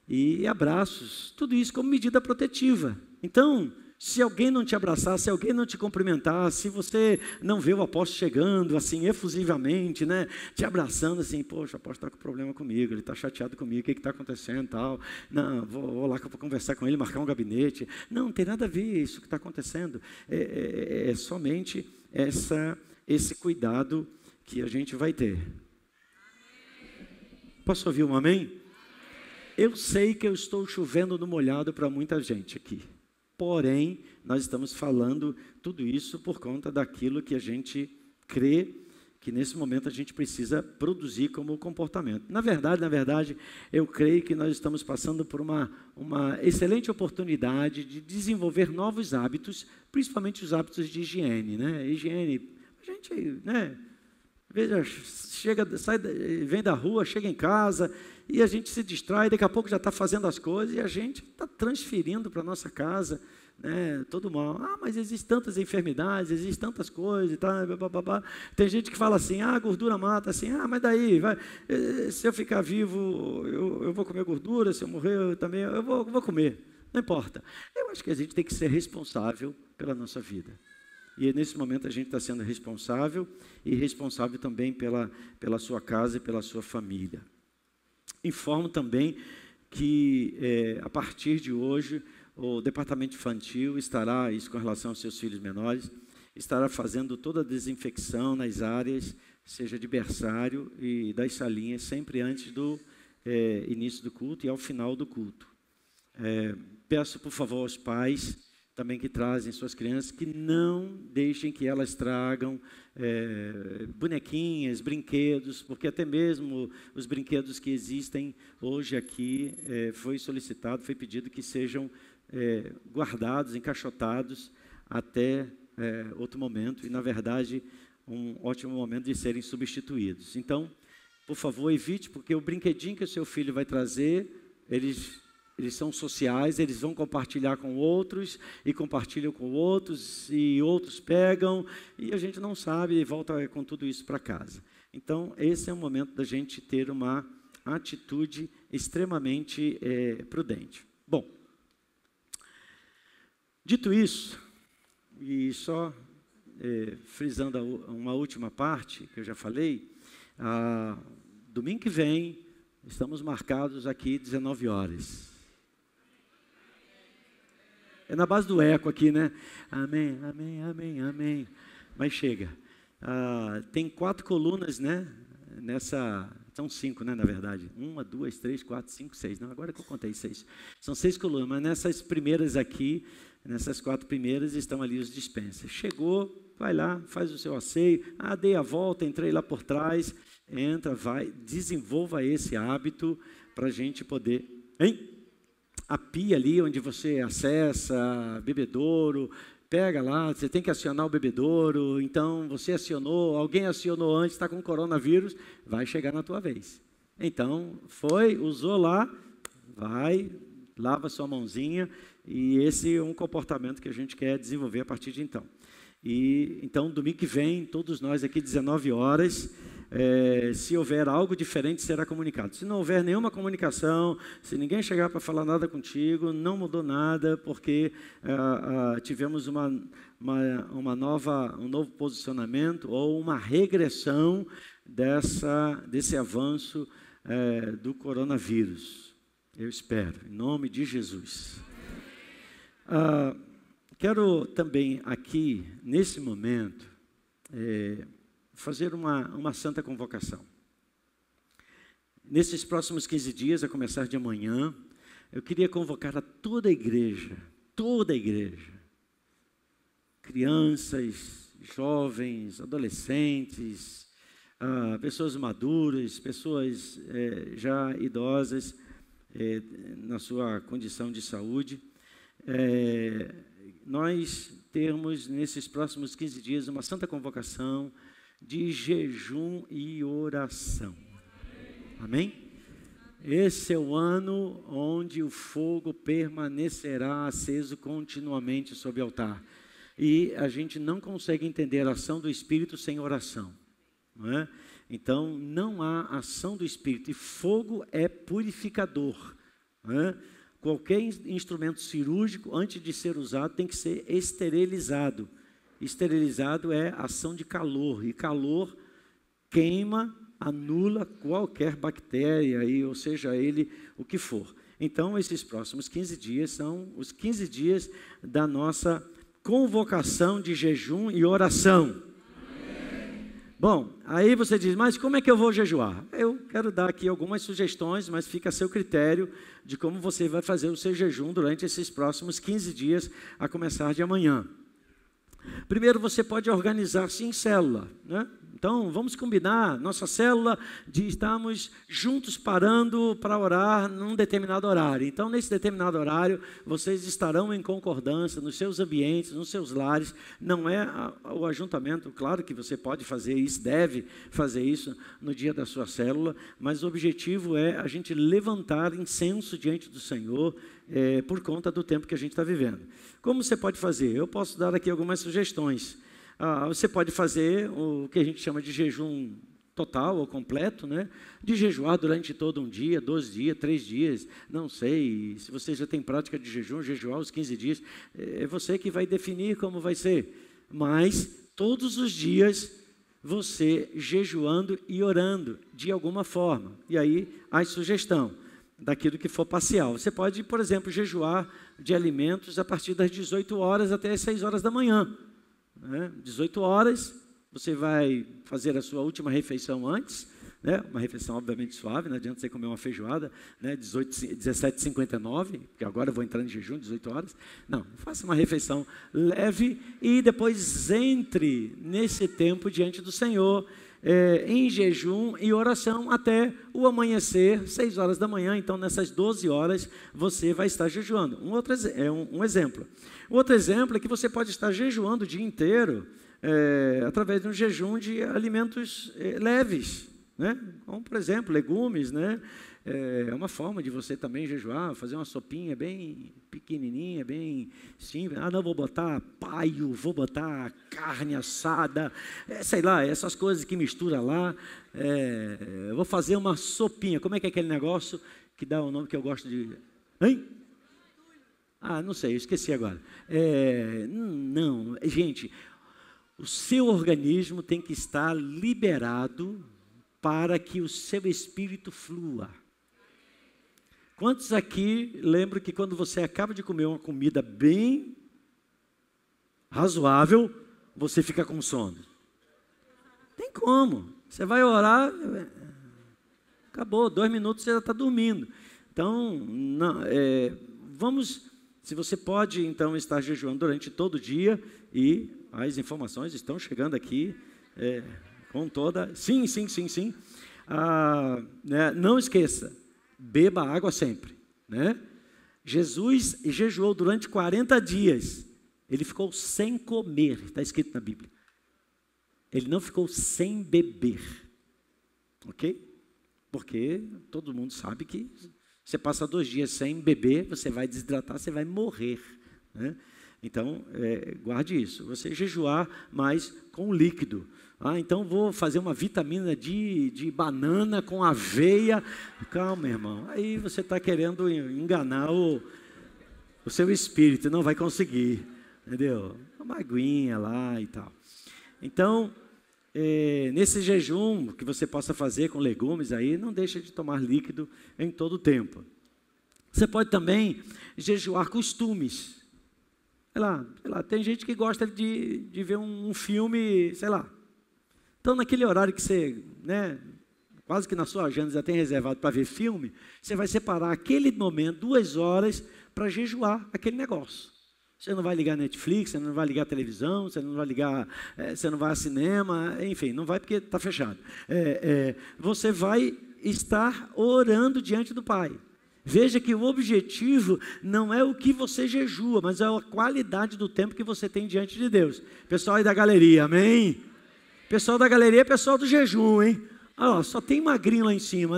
E abraços, tudo isso como medida protetiva. Então, se alguém não te abraçar, se alguém não te cumprimentar, se você não vê o apóstolo chegando assim efusivamente, né, te abraçando assim, poxa, o apóstolo está com problema comigo, ele está chateado comigo, o que está acontecendo, tal? Não, vou lá para conversar com ele, marcar um gabinete. Não tem nada a ver isso que está acontecendo. É somente esse cuidado que a gente vai ter. Posso ouvir um amém? Eu sei que eu estou chovendo no molhado para muita gente aqui. Porém, nós estamos falando tudo isso por conta daquilo que a gente crê que nesse momento a gente precisa produzir como comportamento. Na verdade, eu creio que nós estamos passando por uma excelente oportunidade de desenvolver novos hábitos, principalmente os hábitos de higiene, né? Higiene, a gente, né? Veja, vem da rua, chega em casa e a gente se distrai, daqui a pouco já está fazendo as coisas e a gente está transferindo para a nossa casa, né, todo mal. Mas existem tantas enfermidades, existem tantas coisas, tá, tem gente que fala assim, a gordura mata, assim, mas daí, se eu ficar vivo, eu vou comer gordura, se eu morrer, eu vou comer, não importa. Eu acho que a gente tem que ser responsável pela nossa vida. E nesse momento a gente está sendo responsável e responsável também pela sua casa e pela sua família. Informo também que a partir de hoje o departamento infantil estará, isso com relação aos seus filhos menores, estará fazendo toda a desinfecção nas áreas, seja de berçário e das salinhas, sempre antes do início do culto e ao final do culto. Peço, por favor, aos pais também que trazem suas crianças, que não deixem que elas tragam bonequinhas, brinquedos, porque até mesmo os brinquedos que existem hoje aqui, foi solicitado, foi pedido que sejam guardados, encaixotados até outro momento, e na verdade um ótimo momento de serem substituídos. Então, por favor, evite, porque o brinquedinho que o seu filho vai trazer, eles são sociais, eles vão compartilhar com outros, e compartilham com outros, e outros pegam, e a gente não sabe, e volta com tudo isso para casa. Então, esse é o momento da gente ter uma atitude extremamente prudente. Bom, dito isso, e só frisando uma última parte, que eu já falei, domingo que vem, estamos marcados aqui 19 horas. É na base do eco aqui, né? Amém, amém, amém, amém. Mas chega. Tem 4 colunas, né? São 5, né, na verdade. 1, 2, 3, 4, 5, 6. Não, agora que eu contei 6. São 6 colunas, mas nessas primeiras aqui, nessas 4 primeiras, estão ali os dispensers. Chegou, vai lá, faz o seu asseio. Dei a volta, entrei lá por trás. Entra, vai, desenvolva esse hábito para a gente poder... Hein? A pia ali onde você acessa, bebedouro, pega lá, você tem que acionar o bebedouro, então você acionou, alguém acionou antes, está com coronavírus, vai chegar na tua vez. Então, usou lá, vai, lava sua mãozinha, e esse é um comportamento que a gente quer desenvolver a partir de então. E então, domingo que vem, todos nós aqui, 19 horas, se houver algo diferente, será comunicado. Se não houver nenhuma comunicação, se ninguém chegar para falar nada contigo, não mudou nada, porque tivemos um novo posicionamento ou uma regressão desse avanço do coronavírus. Eu espero, em nome de Jesus. Quero também aqui, nesse momento, fazer uma santa convocação. Nesses próximos 15 dias, a começar de amanhã, eu queria convocar a toda a igreja, crianças, jovens, adolescentes, pessoas maduras, pessoas já idosas na sua condição de saúde, nós termos nesses próximos 15 dias uma santa convocação de jejum e oração. Amém? Esse é o ano onde o fogo permanecerá aceso continuamente sob o altar. E a gente não consegue entender a ação do Espírito sem oração. Não é? Então, não há ação do Espírito. E fogo é purificador. Não é? Qualquer instrumento cirúrgico, antes de ser usado, tem que ser esterilizado. Esterilizado é ação de calor, e calor queima, anula qualquer bactéria, ou seja ele o que for. Então, esses próximos 15 dias são os 15 dias da nossa convocação de jejum e oração. Bom, aí você diz, mas como é que eu vou jejuar? Eu quero dar aqui algumas sugestões, mas fica a seu critério de como você vai fazer o seu jejum durante esses próximos 15 dias, a começar de amanhã. Primeiro, você pode organizar-se em célula, né? Então, vamos combinar nossa célula de estarmos juntos parando para orar num determinado horário. Então, nesse determinado horário, vocês estarão em concordância nos seus ambientes, nos seus lares. Não é o ajuntamento, claro que você pode fazer isso, deve fazer isso no dia da sua célula, mas o objetivo é a gente levantar incenso diante do Senhor por conta do tempo que a gente está vivendo. Como você pode fazer? Eu posso dar aqui algumas sugestões. Você pode fazer o que a gente chama de jejum total ou completo, né? De jejuar durante todo um dia, 2 dias, 3 dias, não sei, se você já tem prática de jejum, jejuar os 15 dias, é você que vai definir como vai ser, mas todos os dias você jejuando e orando de alguma forma, e aí a sugestão, daquilo que for parcial. Você pode, por exemplo, jejuar de alimentos a partir das 18 horas até as 6 horas da manhã. 18 horas, você vai fazer a sua última refeição antes, uma refeição obviamente suave, não adianta você comer uma feijoada, 17h59, porque agora eu vou entrar em jejum, 18 horas. Não, faça uma refeição leve e depois entre nesse tempo diante do Senhor, em jejum e oração até o amanhecer, 6 horas da manhã. Então, nessas 12 horas, você vai estar jejuando. Um exemplo. O outro exemplo é que você pode estar jejuando o dia inteiro através de um jejum de alimentos leves, como, por exemplo, legumes, é uma forma de você também jejuar, fazer uma sopinha bem pequenininha, bem simples. Não vou botar paio, vou botar carne assada, sei lá, essas coisas que mistura lá. Vou fazer uma sopinha. Como é que é aquele negócio que dá o nome que eu gosto de... Hein? Não sei, eu esqueci agora. Não, gente, o seu organismo tem que estar liberado para que o seu espírito flua. Quantos aqui lembram que quando você acaba de comer uma comida bem razoável, você fica com sono? Tem como. Você vai orar, acabou, 2 minutos você já está dormindo. Então, se você pode, então, estar jejuando durante todo o dia, e as informações estão chegando aqui, com toda... Sim. Não esqueça, beba água sempre, Jesus jejuou durante 40 dias. Ele ficou sem comer, está escrito na Bíblia. Ele não ficou sem beber, ok? Porque todo mundo sabe que você passa 2 dias sem beber, você vai desidratar, você vai morrer, Então, guarde isso. Você jejuar, mas com líquido. Então vou fazer uma vitamina de banana com aveia. Calma, irmão. Aí você está querendo enganar o seu espírito, não vai conseguir, entendeu? Uma aguinha lá e tal. Então, nesse jejum que você possa fazer com legumes aí, não deixa de tomar líquido em todo o tempo. Você pode também jejuar costumes. Sei lá, tem gente que gosta de ver um filme, sei lá. Então, naquele horário que você, quase que na sua agenda já tem reservado para ver filme, você vai separar aquele momento, 2 horas, para jejuar aquele negócio. Você não vai ligar Netflix, você não vai ligar televisão, você não vai ligar, você não vai a cinema, enfim, não vai porque está fechado. Você vai estar orando diante do Pai. Veja que o objetivo não é o que você jejua, mas é a qualidade do tempo que você tem diante de Deus. Pessoal aí da galeria, amém? Pessoal da galeria é pessoal do jejum, hein? Só tem magrinho lá em cima,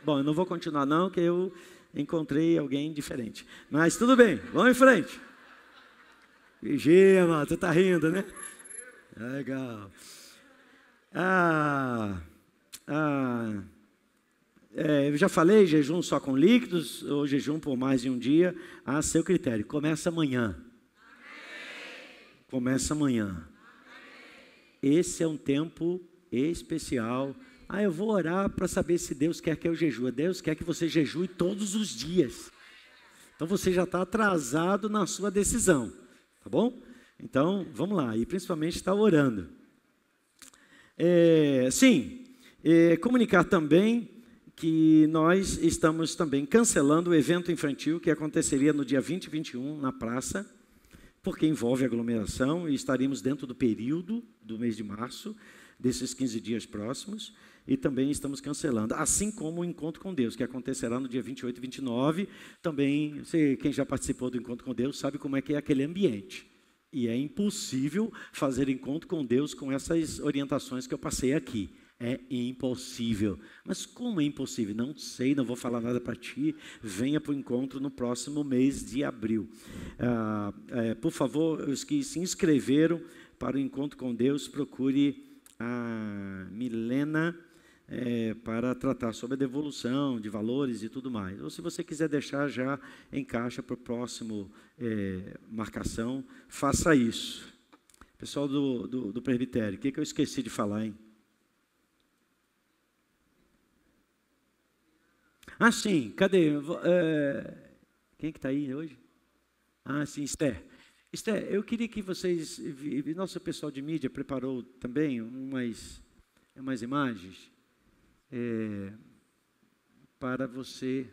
Bom, eu não vou continuar não, que eu encontrei alguém diferente. Mas tudo bem, vamos em frente. Vigia, mano, tu tá rindo, né? Legal. Eu já falei, jejum só com líquidos ou jejum por mais de um dia, a seu critério. Começa amanhã. Começa amanhã. Esse é um tempo especial. Eu vou orar para saber se Deus quer que eu jejue. Deus quer que você jejue todos os dias. Então você já está atrasado na sua decisão, tá bom? Então vamos lá, e principalmente está orando. Comunicar também que nós estamos também cancelando o evento infantil que aconteceria no dia 20 e 21 na praça, porque envolve aglomeração e estaremos dentro do período do mês de março, desses 15 dias próximos, e também estamos cancelando, assim como o Encontro com Deus, que acontecerá no dia 28 e 29, também, quem já participou do Encontro com Deus sabe como é que é aquele ambiente, e é impossível fazer Encontro com Deus com essas orientações que eu passei aqui. É impossível. Mas como é impossível? Não sei, não vou falar nada para ti. Venha para o encontro no próximo mês de abril. Por favor, os que se inscreveram para o Encontro com Deus, procure a Milena para tratar sobre a devolução de valores e tudo mais. Ou se você quiser deixar já em caixa para o próximo marcação, faça isso. Pessoal do presbitério, o que eu esqueci de falar, hein? Ah, sim, cadê? Quem que está aí hoje? Ah, sim, Esther. Esther, eu queria que vocês... Nosso pessoal de mídia preparou também umas imagens para você...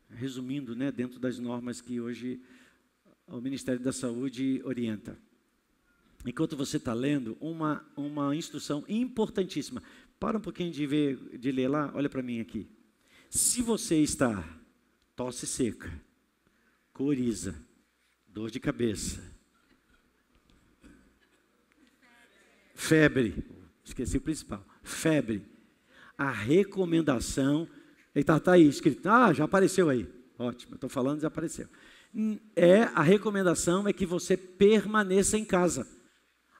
resumindo, né, dentro das normas que hoje o Ministério da Saúde orienta. Enquanto você está lendo, uma instrução importantíssima. Para um pouquinho de ler lá, olha para mim aqui. Se você está tosse seca, coriza, dor de cabeça, febre, esqueci o principal, febre, a recomendação, está aí escrito, já apareceu aí, ótimo, eu estou falando, já apareceu. A recomendação é que você permaneça em casa.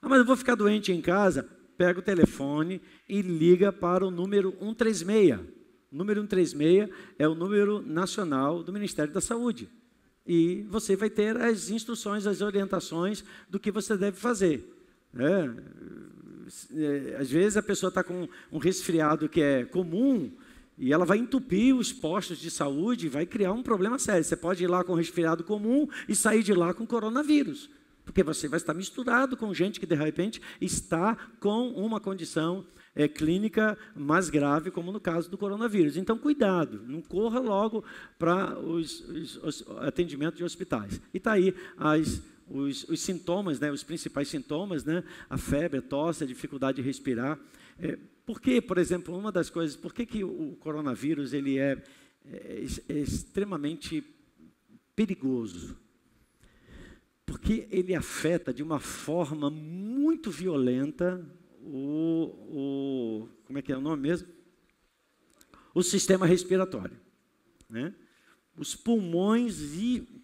Mas eu vou ficar doente em casa? Pega o telefone e liga para o número 136. O número 136 é o número nacional do Ministério da Saúde. E você vai ter as instruções, as orientações do que você deve fazer. Às vezes a pessoa está com um resfriado que é comum e ela vai entupir os postos de saúde e vai criar um problema sério. Você pode ir lá com resfriado comum e sair de lá com coronavírus. Porque você vai estar misturado com gente que, de repente, está com uma condição clínica mais grave, como no caso do coronavírus. Então, cuidado, não corra logo para os atendimentos de hospitais. E está aí os sintomas, né, os principais sintomas, né, a febre, a tosse, a dificuldade de respirar. Por que, por exemplo, uma das coisas, por que o coronavírus ele é extremamente perigoso? Porque ele afeta de uma forma muito violenta como é que é o nome mesmo? O sistema respiratório, né? Os pulmões,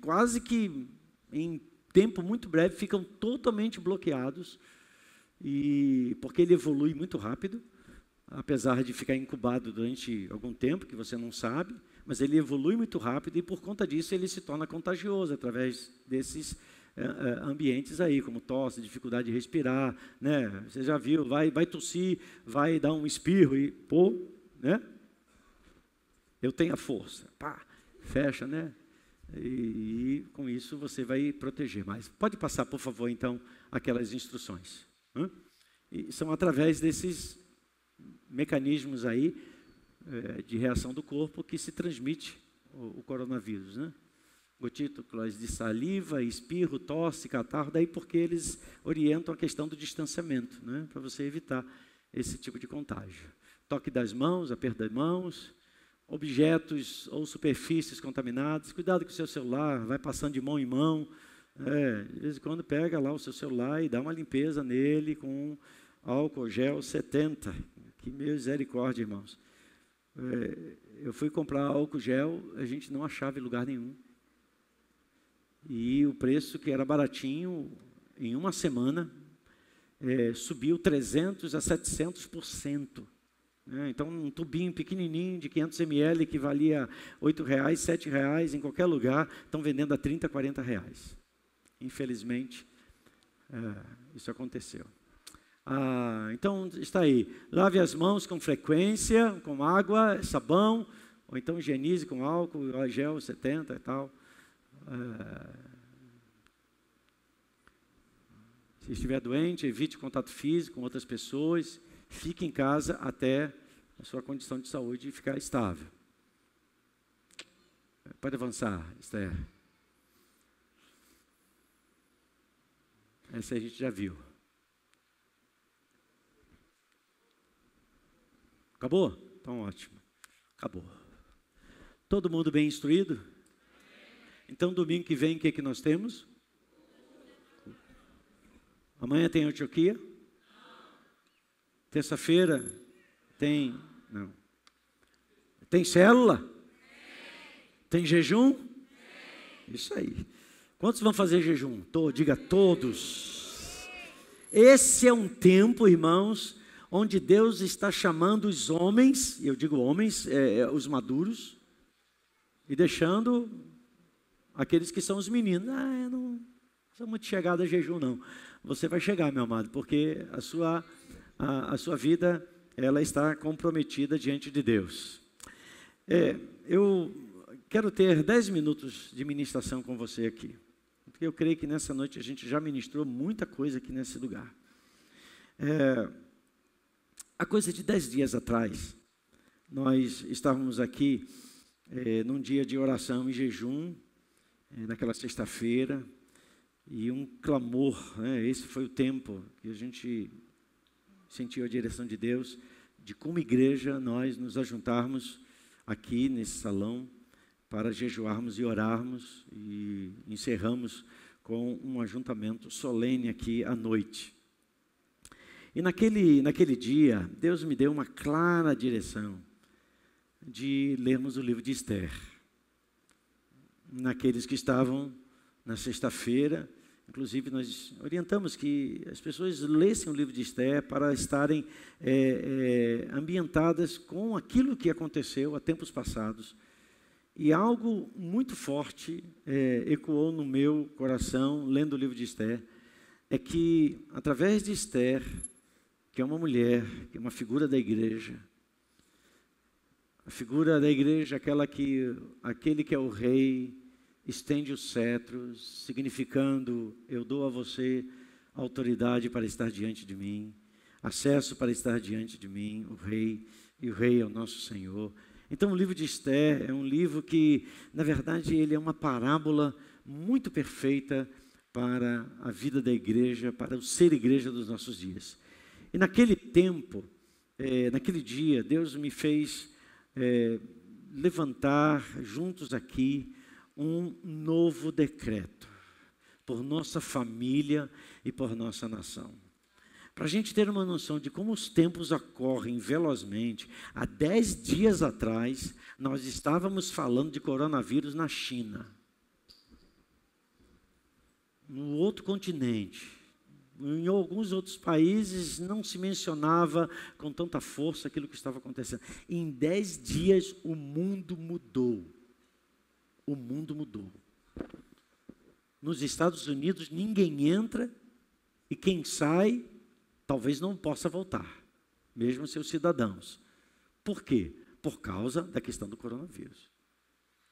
quase que em tempo muito breve, ficam totalmente bloqueados, porque ele evolui muito rápido, apesar de ficar incubado durante algum tempo, que você não sabe, mas ele evolui muito rápido e, por conta disso, ele se torna contagioso através desses ambientes aí, como tosse, dificuldade de respirar, né? Você já viu, vai tossir, vai dar um espirro e, né? Eu tenho a força, fecha, né? E com isso você vai proteger mais. Pode passar, por favor, então, aquelas instruções. E são através desses mecanismos aí de reação do corpo que se transmite o coronavírus, né? Gotículas de saliva, espirro, tosse, catarro, daí porque eles orientam a questão do distanciamento, né? Para você evitar esse tipo de contágio. Toque das mãos, aperto das mãos, objetos ou superfícies contaminadas, cuidado com o seu celular, vai passando de mão em mão, de vez em quando pega lá o seu celular e dá uma limpeza nele com álcool gel 70, que misericórdia, irmãos. Eu fui comprar álcool gel, a gente não achava em lugar nenhum. E o preço, que era baratinho, em uma semana, subiu 300% a 700%. Então, um tubinho pequenininho de 500 ml, que valia R$8, R$7, em qualquer lugar, estão vendendo a R$30, R$40. Infelizmente, isso aconteceu. Então, está aí. Lave as mãos com frequência, com água, sabão, ou então higienize com álcool, gel 70 e tal. Se estiver doente, evite contato físico com outras pessoas, fique em casa até a sua condição de saúde ficar estável. Pode avançar, Esther. Essa a gente já viu. Acabou? Então, ótimo. Acabou. Todo mundo bem instruído? Então, domingo que vem, o que nós temos? Amanhã tem Antioquia? Terça-feira tem... Não. Tem célula? Tem jejum? Isso aí. Quantos vão fazer jejum? Diga todos. Esse é um tempo, irmãos, onde Deus está chamando os homens, eu digo homens, os maduros, e deixando aqueles que são os meninos. Eu não sou muito chegado a jejum, não. Você vai chegar, meu amado, porque a sua vida ela está comprometida diante de Deus. Eu quero ter 10 minutos de ministração com você aqui, porque eu creio que nessa noite a gente já ministrou muita coisa aqui nesse lugar. Há coisa de 10 dias atrás, nós estávamos aqui num dia de oração e jejum, naquela sexta-feira, e um clamor, esse foi o tempo que a gente sentiu a direção de Deus, de como igreja nós nos ajuntarmos aqui nesse salão, para jejuarmos e orarmos, e encerramos com um ajuntamento solene aqui à noite. E naquele dia, Deus me deu uma clara direção de lermos o livro de Esther. Naqueles que estavam na sexta-feira, inclusive nós orientamos que as pessoas lessem o livro de Esther para estarem ambientadas com aquilo que aconteceu há tempos passados. E algo muito forte ecoou no meu coração, lendo o livro de Esther, é que através de Esther, que é uma mulher, que é uma figura da igreja, a figura da igreja, aquele que é o rei, estende os cetros, significando, eu dou a você autoridade para estar diante de mim, acesso para estar diante de mim, o rei, e o rei é o nosso Senhor. Então o livro de Esther é um livro que, na verdade, ele é uma parábola muito perfeita para a vida da igreja, para o ser igreja dos nossos dias. E naquele tempo, naquele dia, Deus me fez levantar juntos aqui um novo decreto por nossa família e por nossa nação. Para a gente ter uma noção de como os tempos ocorrem velozmente, há 10 dias atrás, nós estávamos falando de coronavírus na China, no outro continente. Em alguns outros países não se mencionava com tanta força aquilo que estava acontecendo. Em 10 dias o mundo mudou. O mundo mudou. Nos Estados Unidos ninguém entra e quem sai talvez não possa voltar, mesmo seus cidadãos. Por quê? Por causa da questão do coronavírus.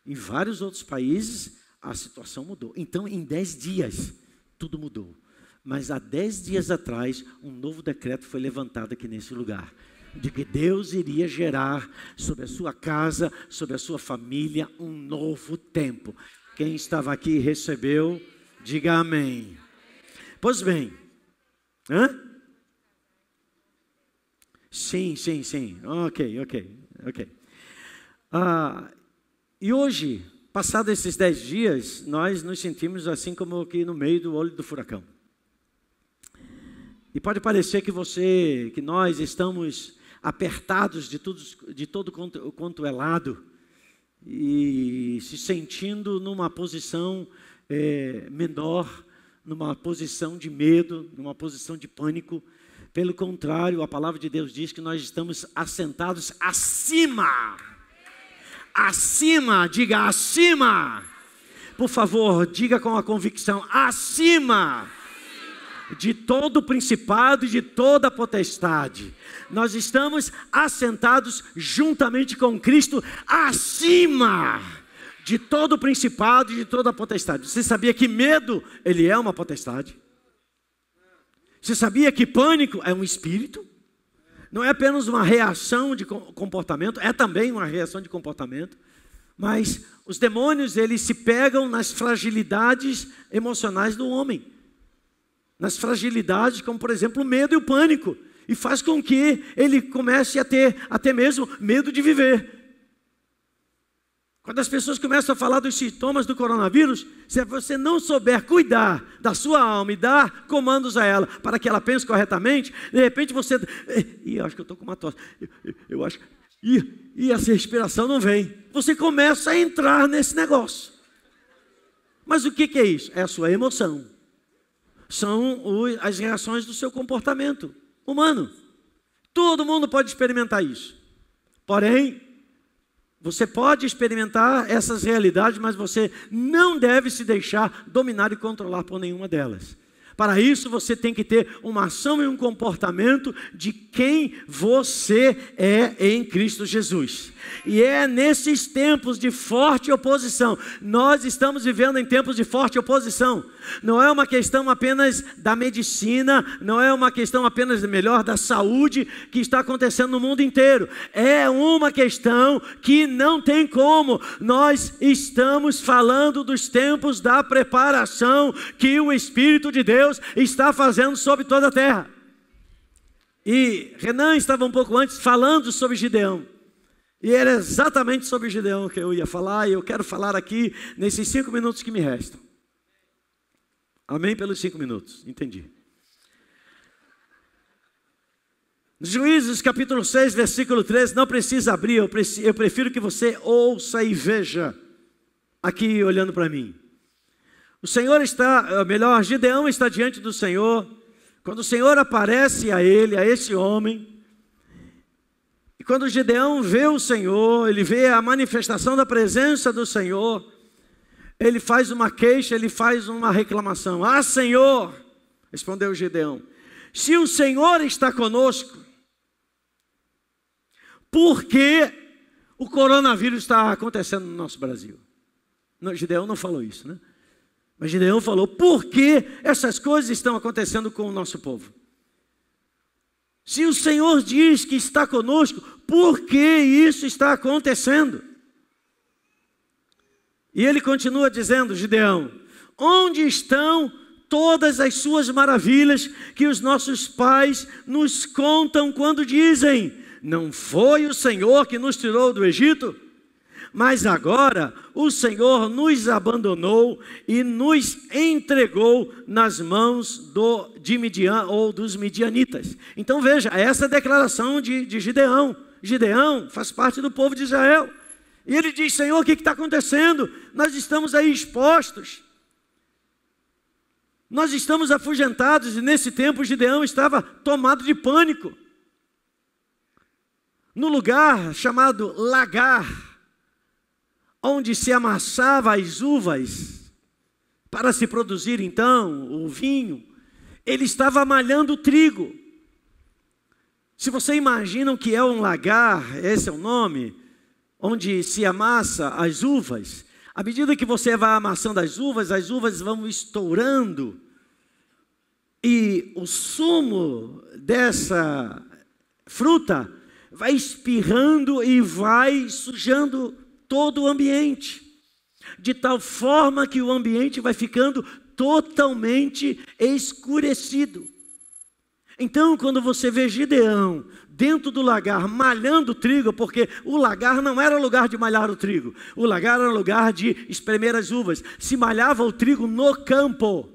Em vários outros países a situação mudou. Então em 10 dias tudo mudou. Mas há 10 dias atrás um novo decreto foi levantado aqui nesse lugar, de que Deus iria gerar sobre a sua casa, sobre a sua família, um novo tempo. Quem estava aqui e recebeu, diga amém. Pois bem, Sim. Ok. E hoje, passados esses 10 dias, nós nos sentimos assim como aqui no meio do olho do furacão. E pode parecer que nós estamos apertados de todo quanto é lado e se sentindo numa posição menor, numa posição de medo, numa posição de pânico. Pelo contrário, a palavra de Deus diz que nós estamos assentados acima. Acima, diga acima. Por favor, diga com a convicção, acima de todo principado e de toda potestade. Nós estamos assentados juntamente com Cristo acima de todo principado e de toda potestade. Você sabia que medo, ele é uma potestade? Você sabia que pânico é um espírito? Não é apenas uma reação de comportamento, é também uma reação de comportamento. Mas os demônios, eles se pegam nas fragilidades emocionais do homem. Nas fragilidades, como por exemplo o medo e o pânico, e faz com que ele comece a ter até mesmo medo de viver. Quando as pessoas começam a falar dos sintomas do coronavírus, se você não souber cuidar da sua alma e dar comandos a ela para que ela pense corretamente, de repente você... eu acho que eu estou com uma tosse. Eu acho... E essa respiração não vem. Você começa a entrar nesse negócio. Mas o que é isso? É a sua emoção. São as reações do seu comportamento humano. Todo mundo pode experimentar isso. Porém, você pode experimentar essas realidades, mas você não deve se deixar dominar e controlar por nenhuma delas. Para isso você tem que ter uma ação e um comportamento de quem você é em Cristo Jesus. E é nesses tempos de forte oposição, nós estamos vivendo em tempos de forte oposição. Não é uma questão apenas da medicina, não é uma questão apenas melhor da saúde que está acontecendo no mundo inteiro. É uma questão que não tem como. Nós estamos falando dos tempos da preparação que o Espírito de Deus está fazendo sobre toda a terra. E Renan estava um pouco antes falando sobre Gideão. E era exatamente sobre Gideão que eu ia falar, e eu quero falar aqui nesses 5 minutos que me restam. Amém pelos 5 minutos, entendi. Juízes capítulo 6, versículo 13, não precisa abrir, eu prefiro que você ouça e veja aqui olhando para mim. O Senhor está, melhor, Gideão está diante do Senhor, quando o Senhor aparece a ele, a esse homem, e quando Gideão vê o Senhor, ele vê a manifestação da presença do Senhor, ele faz uma queixa, ele faz uma reclamação. Ah, Senhor, respondeu Gideão, se o Senhor está conosco, por que o coronavírus está acontecendo no nosso Brasil? Não, Gideão não falou isso, né? Mas Gideão falou, por que essas coisas estão acontecendo com o nosso povo? Se o Senhor diz que está conosco, por que isso está acontecendo? E ele continua dizendo, Gideão, onde estão todas as suas maravilhas que os nossos pais nos contam quando dizem, não foi o Senhor que nos tirou do Egito? Mas agora o Senhor nos abandonou e nos entregou nas mãos de Midian ou dos midianitas. Então veja, essa é a declaração de Gideão. Gideão faz parte do povo de Israel. E ele diz, Senhor, o que está acontecendo? Nós estamos aí expostos. Nós estamos afugentados e nesse tempo Gideão estava tomado de pânico. No lugar chamado lagar, onde se amassava as uvas para se produzir então o vinho, ele estava malhando o trigo. Se você imagina o que é um lagar, esse é o nome, onde se amassa as uvas, à medida que você vai amassando as uvas vão estourando, e o sumo dessa fruta vai espirrando e vai sujando todo o ambiente, de tal forma que o ambiente vai ficando totalmente escurecido. Então, quando você vê Gideão dentro do lagar malhando trigo, porque o lagar não era lugar de malhar o trigo, o lagar era lugar de espremer as uvas, se malhava o trigo no campo.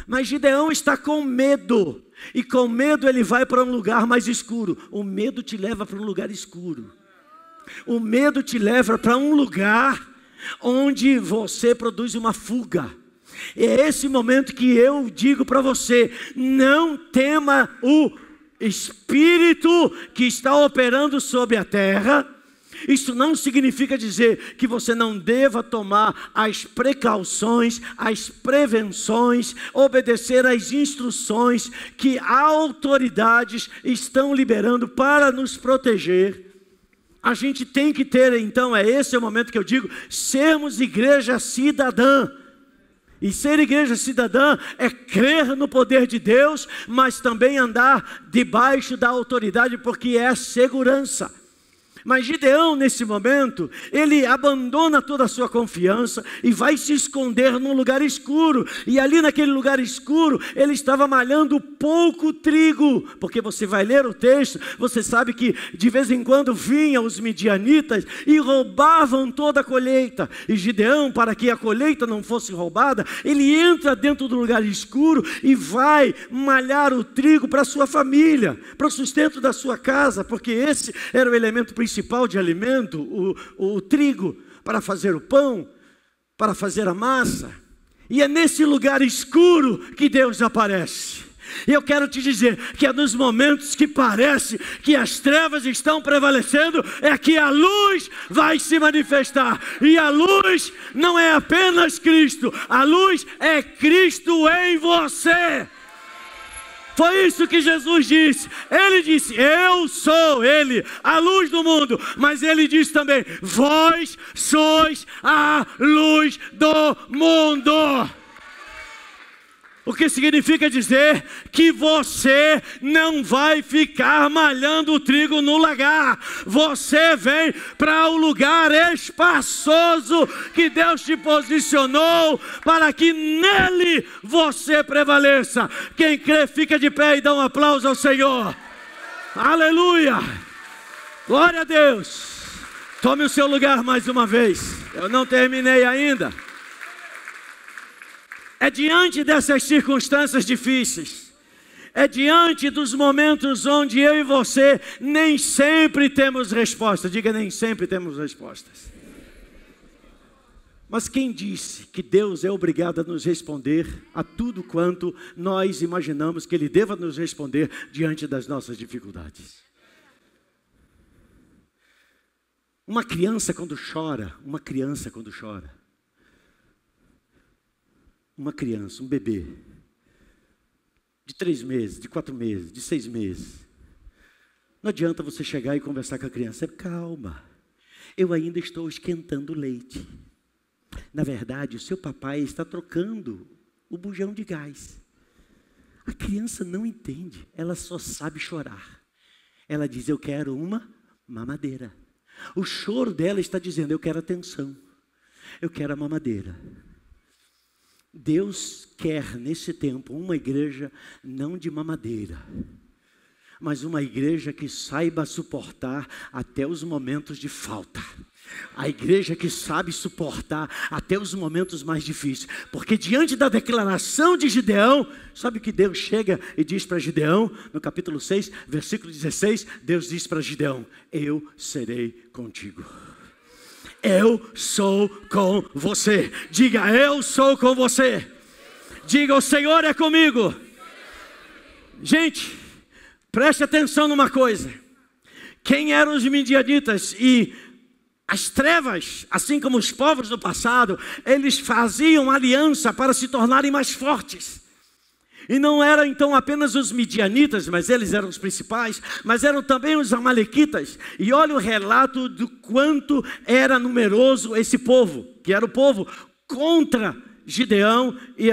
Mas Gideão está com medo, e com medo ele vai para um lugar mais escuro. O medo te leva para um lugar escuro. O medo te leva para um lugar onde você produz uma fuga. É esse momento que eu digo para você, não tema o espírito que está operando sobre a terra. Isso não significa dizer que você não deva tomar as precauções, as prevenções, obedecer às instruções que autoridades estão liberando para nos proteger. A gente tem que ter, então, esse é o momento que eu digo, sermos igreja cidadã. E ser igreja cidadã é crer no poder de Deus, mas também andar debaixo da autoridade, porque é segurança. Mas Gideão, nesse momento, ele abandona toda a sua confiança e vai se esconder num lugar escuro. E ali naquele lugar escuro, ele estava malhando pouco trigo. Porque você vai ler o texto, você sabe que de vez em quando vinham os midianitas e roubavam toda a colheita. E Gideão, para que a colheita não fosse roubada, ele entra dentro do lugar escuro e vai malhar o trigo para a sua família, para o sustento da sua casa, porque esse era o elemento principal de alimento, o trigo, para fazer o pão, para fazer a massa. E é nesse lugar escuro que Deus aparece. E eu quero te dizer que é nos momentos que parece que as trevas estão prevalecendo, é que a luz vai se manifestar. E a luz não é apenas Cristo, a luz é Cristo em você. Foi isso que Jesus disse. Ele disse: eu sou Ele, a luz do mundo. Mas Ele disse também: vós sois a luz do mundo. O que significa dizer que você não vai ficar malhando o trigo no lagar. Você vem para o lugar espaçoso que Deus te posicionou para que nele você prevaleça. Quem crê, fica de pé e dá um aplauso ao Senhor. Aleluia! Glória a Deus! Tome o seu lugar mais uma vez. Eu não terminei ainda. É diante dessas circunstâncias difíceis, é diante dos momentos onde eu e você nem sempre temos respostas. Diga, nem sempre temos respostas. Mas quem disse que Deus é obrigado a nos responder a tudo quanto nós imaginamos que Ele deva nos responder diante das nossas dificuldades? Uma criança quando chora, uma criança, um bebê, de 3 meses, de 4 meses, de 6 meses. Não adianta você chegar e conversar com a criança. Calma, eu ainda estou esquentando o leite. Na verdade, o seu papai está trocando o bujão de gás. A criança não entende, ela só sabe chorar. Ela diz: eu quero uma mamadeira. O choro dela está dizendo: eu quero atenção, eu quero a mamadeira. Deus quer nesse tempo uma igreja não de mamadeira, mas uma igreja que saiba suportar até os momentos de falta. A igreja que sabe suportar até os momentos mais difíceis. Porque diante da declaração de Gideão, sabe que Deus chega e diz para Gideão, no capítulo 6, versículo 16, Deus diz para Gideão: eu serei contigo. Eu sou com você. Diga: eu sou com você. Diga: o Senhor é comigo. Gente, preste atenção numa coisa. Quem eram os midianitas? E as trevas, assim como os povos do passado, eles faziam aliança para se tornarem mais fortes. E não eram então apenas os midianitas, mas eles eram os principais, mas eram também os amalequitas. E olha o relato do quanto era numeroso esse povo, que era o povo contra Gideão e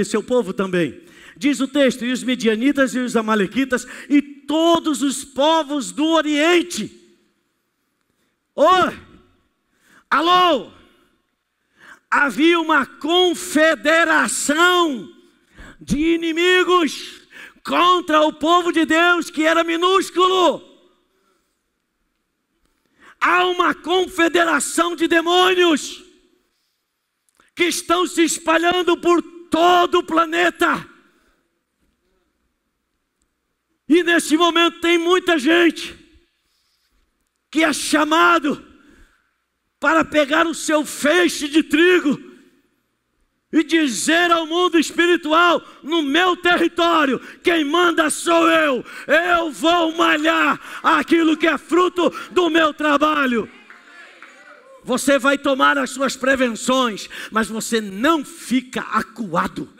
seu povo também. Diz o texto: e os midianitas e os amalequitas e todos os povos do Oriente. Oi! Alô! Havia uma confederação de inimigos contra o povo de Deus, que era minúsculo. Há uma confederação de demônios que estão se espalhando por todo o planeta. E nesse momento tem muita gente que é chamado para pegar o seu feixe de trigo e dizer ao mundo espiritual: no meu território, quem manda sou eu. Eu vou malhar aquilo que é fruto do meu trabalho. Você vai tomar as suas prevenções, mas você não fica acuado.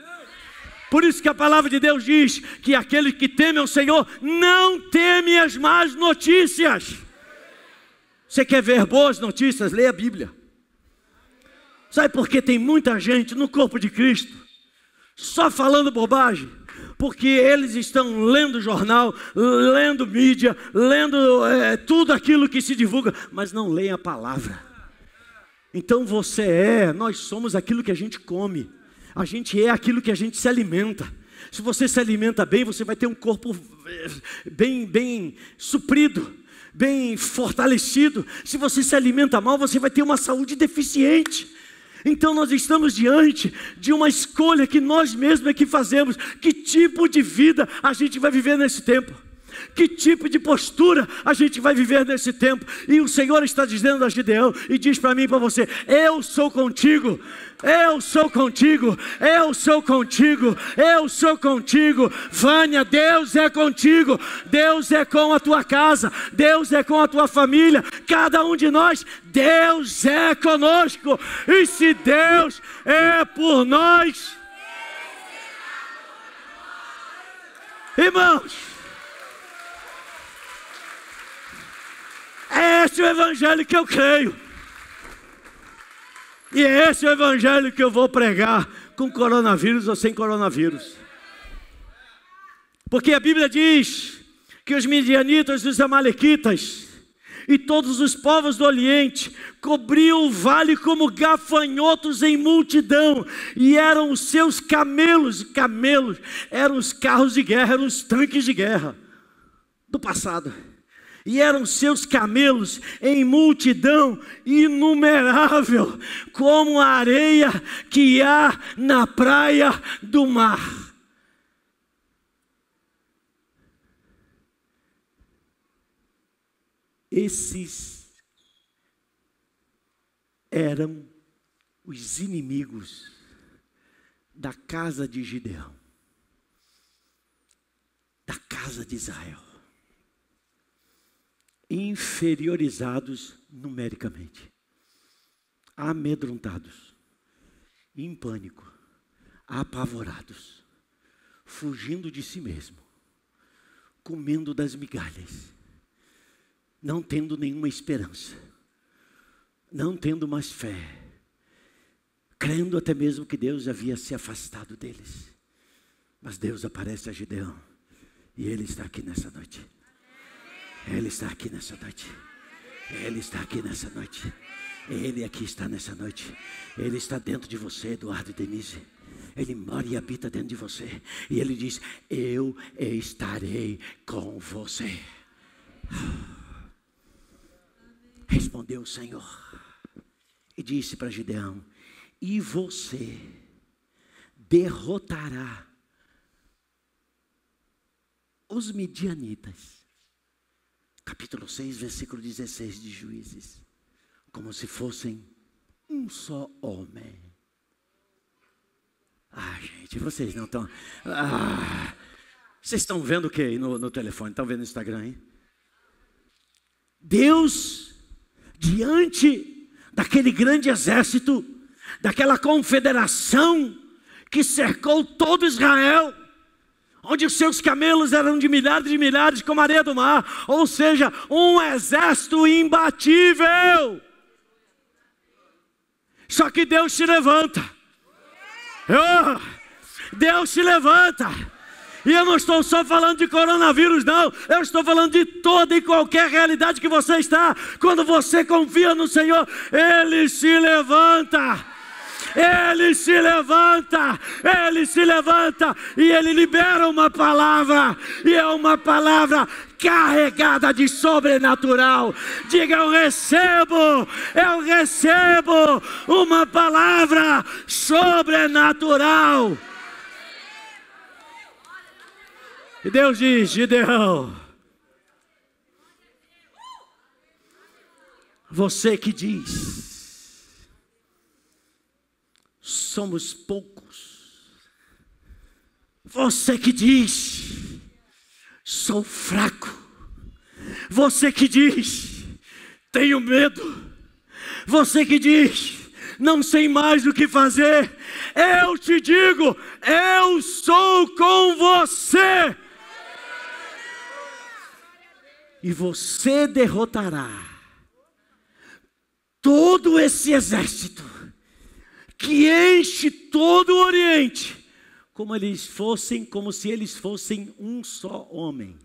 Por isso que a palavra de Deus diz que aquele que teme ao Senhor não teme as más notícias. Você quer ver boas notícias? Leia a Bíblia. Sabe por que tem muita gente no corpo de Cristo só falando bobagem? Porque eles estão lendo jornal, lendo mídia, lendo tudo aquilo que se divulga, mas não leem a palavra. Então nós somos aquilo que a gente come. A gente é aquilo que a gente se alimenta. Se você se alimenta bem, você vai ter um corpo bem suprido, bem fortalecido. Se você se alimenta mal, você vai ter uma saúde deficiente. Então nós estamos diante de uma escolha que nós mesmos é que fazemos. Que tipo de vida a gente vai viver nesse tempo? Que tipo de postura a gente vai viver nesse tempo? E o Senhor está dizendo a Gideão, e diz para mim e para você: eu sou contigo, eu sou contigo, eu sou contigo, eu sou contigo. Vânia, Deus é contigo, Deus é com a tua casa, Deus é com a tua família, cada um de nós, Deus é conosco. E se Deus é por nós, irmãos, é esse o evangelho que eu creio. E é esse o evangelho que eu vou pregar, com coronavírus ou sem coronavírus. Porque a Bíblia diz que os midianitas, os amalequitas e todos os povos do Oriente cobriam o vale como gafanhotos em multidão, e eram os seus camelos eram os carros de guerra, eram os tanques de guerra do passado. E eram seus camelos em multidão inumerável, como a areia que há na praia do mar. Esses eram os inimigos da casa de Gideão, da casa de Israel. Inferiorizados numericamente, amedrontados, em pânico, apavorados, fugindo de si mesmo, comendo das migalhas, não tendo nenhuma esperança, não tendo mais fé, crendo até mesmo que Deus havia se afastado deles. Mas Deus aparece a Gideão, e Ele está aqui nessa noite. Ele está aqui nessa noite. Ele está aqui nessa noite. Ele aqui está nessa noite. Ele está dentro de você, Eduardo e Denise. Ele mora e habita dentro de você. E Ele diz: eu estarei com você. Respondeu o Senhor e disse para Gideão: e você derrotará os midianitas. Capítulo 6, versículo 16 de Juízes. Como se fossem um só homem. Gente, vocês não estão... vocês estão vendo o que aí no telefone? Estão vendo no Instagram, hein? Deus, diante daquele grande exército, daquela confederação que cercou todo Israel, onde os seus camelos eram de milhares, como a areia do mar, ou seja, um exército imbatível. Só que Deus se levanta. Deus se levanta. E eu não estou só falando de coronavírus, não. Eu estou falando de toda e qualquer realidade que você está. Quando você confia no Senhor, Ele se levanta. Ele se levanta, Ele se levanta, e Ele libera uma palavra, e é uma palavra carregada de sobrenatural. Diga: eu recebo uma palavra sobrenatural. E Deus diz: Gideão, você que diz, somos poucos. Você que diz, sou fraco. Você que diz, tenho medo. Você que diz, não sei mais o que fazer. Eu te digo, eu sou com você. E você derrotará todo esse exército que enche todo o Oriente, como se eles fossem um só homem.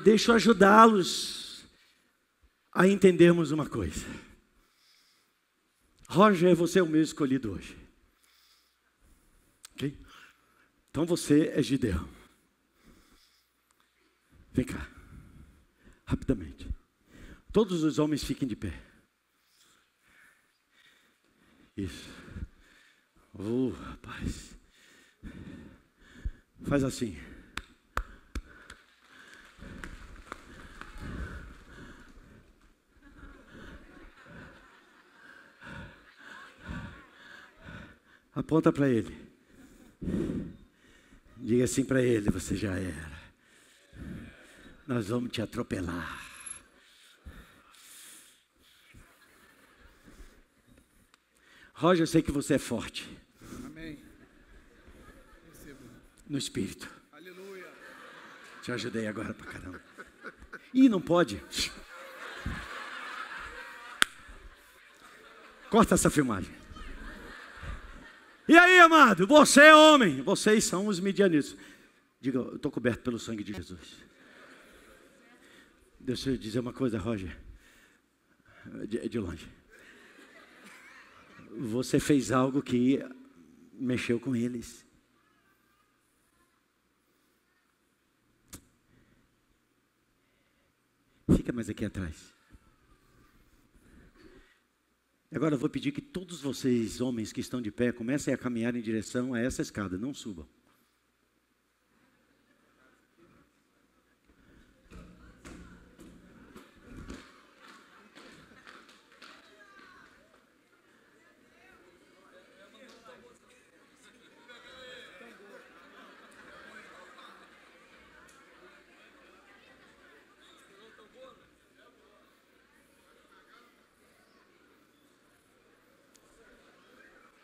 Deixa eu ajudá-los a entendermos uma coisa. Roger, você é o meu escolhido hoje. Ok? Então você é Gideão. Vem cá, rapidamente. Todos os homens fiquem de pé. Isso. Rapaz. Faz assim. Aponta para ele. Diga assim para ele: você já era. Nós vamos te atropelar. Roger, eu sei que você é forte. Amém. No espírito. Aleluia. Te ajudei agora pra caramba. Ih, não pode. Corta essa filmagem. E aí, amado? Você é homem. Vocês são os midianitas. Diga, eu estou coberto pelo sangue de Jesus. Deixa eu dizer uma coisa, Roger. De longe. Você fez algo que mexeu com eles. Fica mais aqui atrás. Agora eu vou pedir que todos vocês, homens que estão de pé, comecem a caminhar em direção a essa escada. Não subam.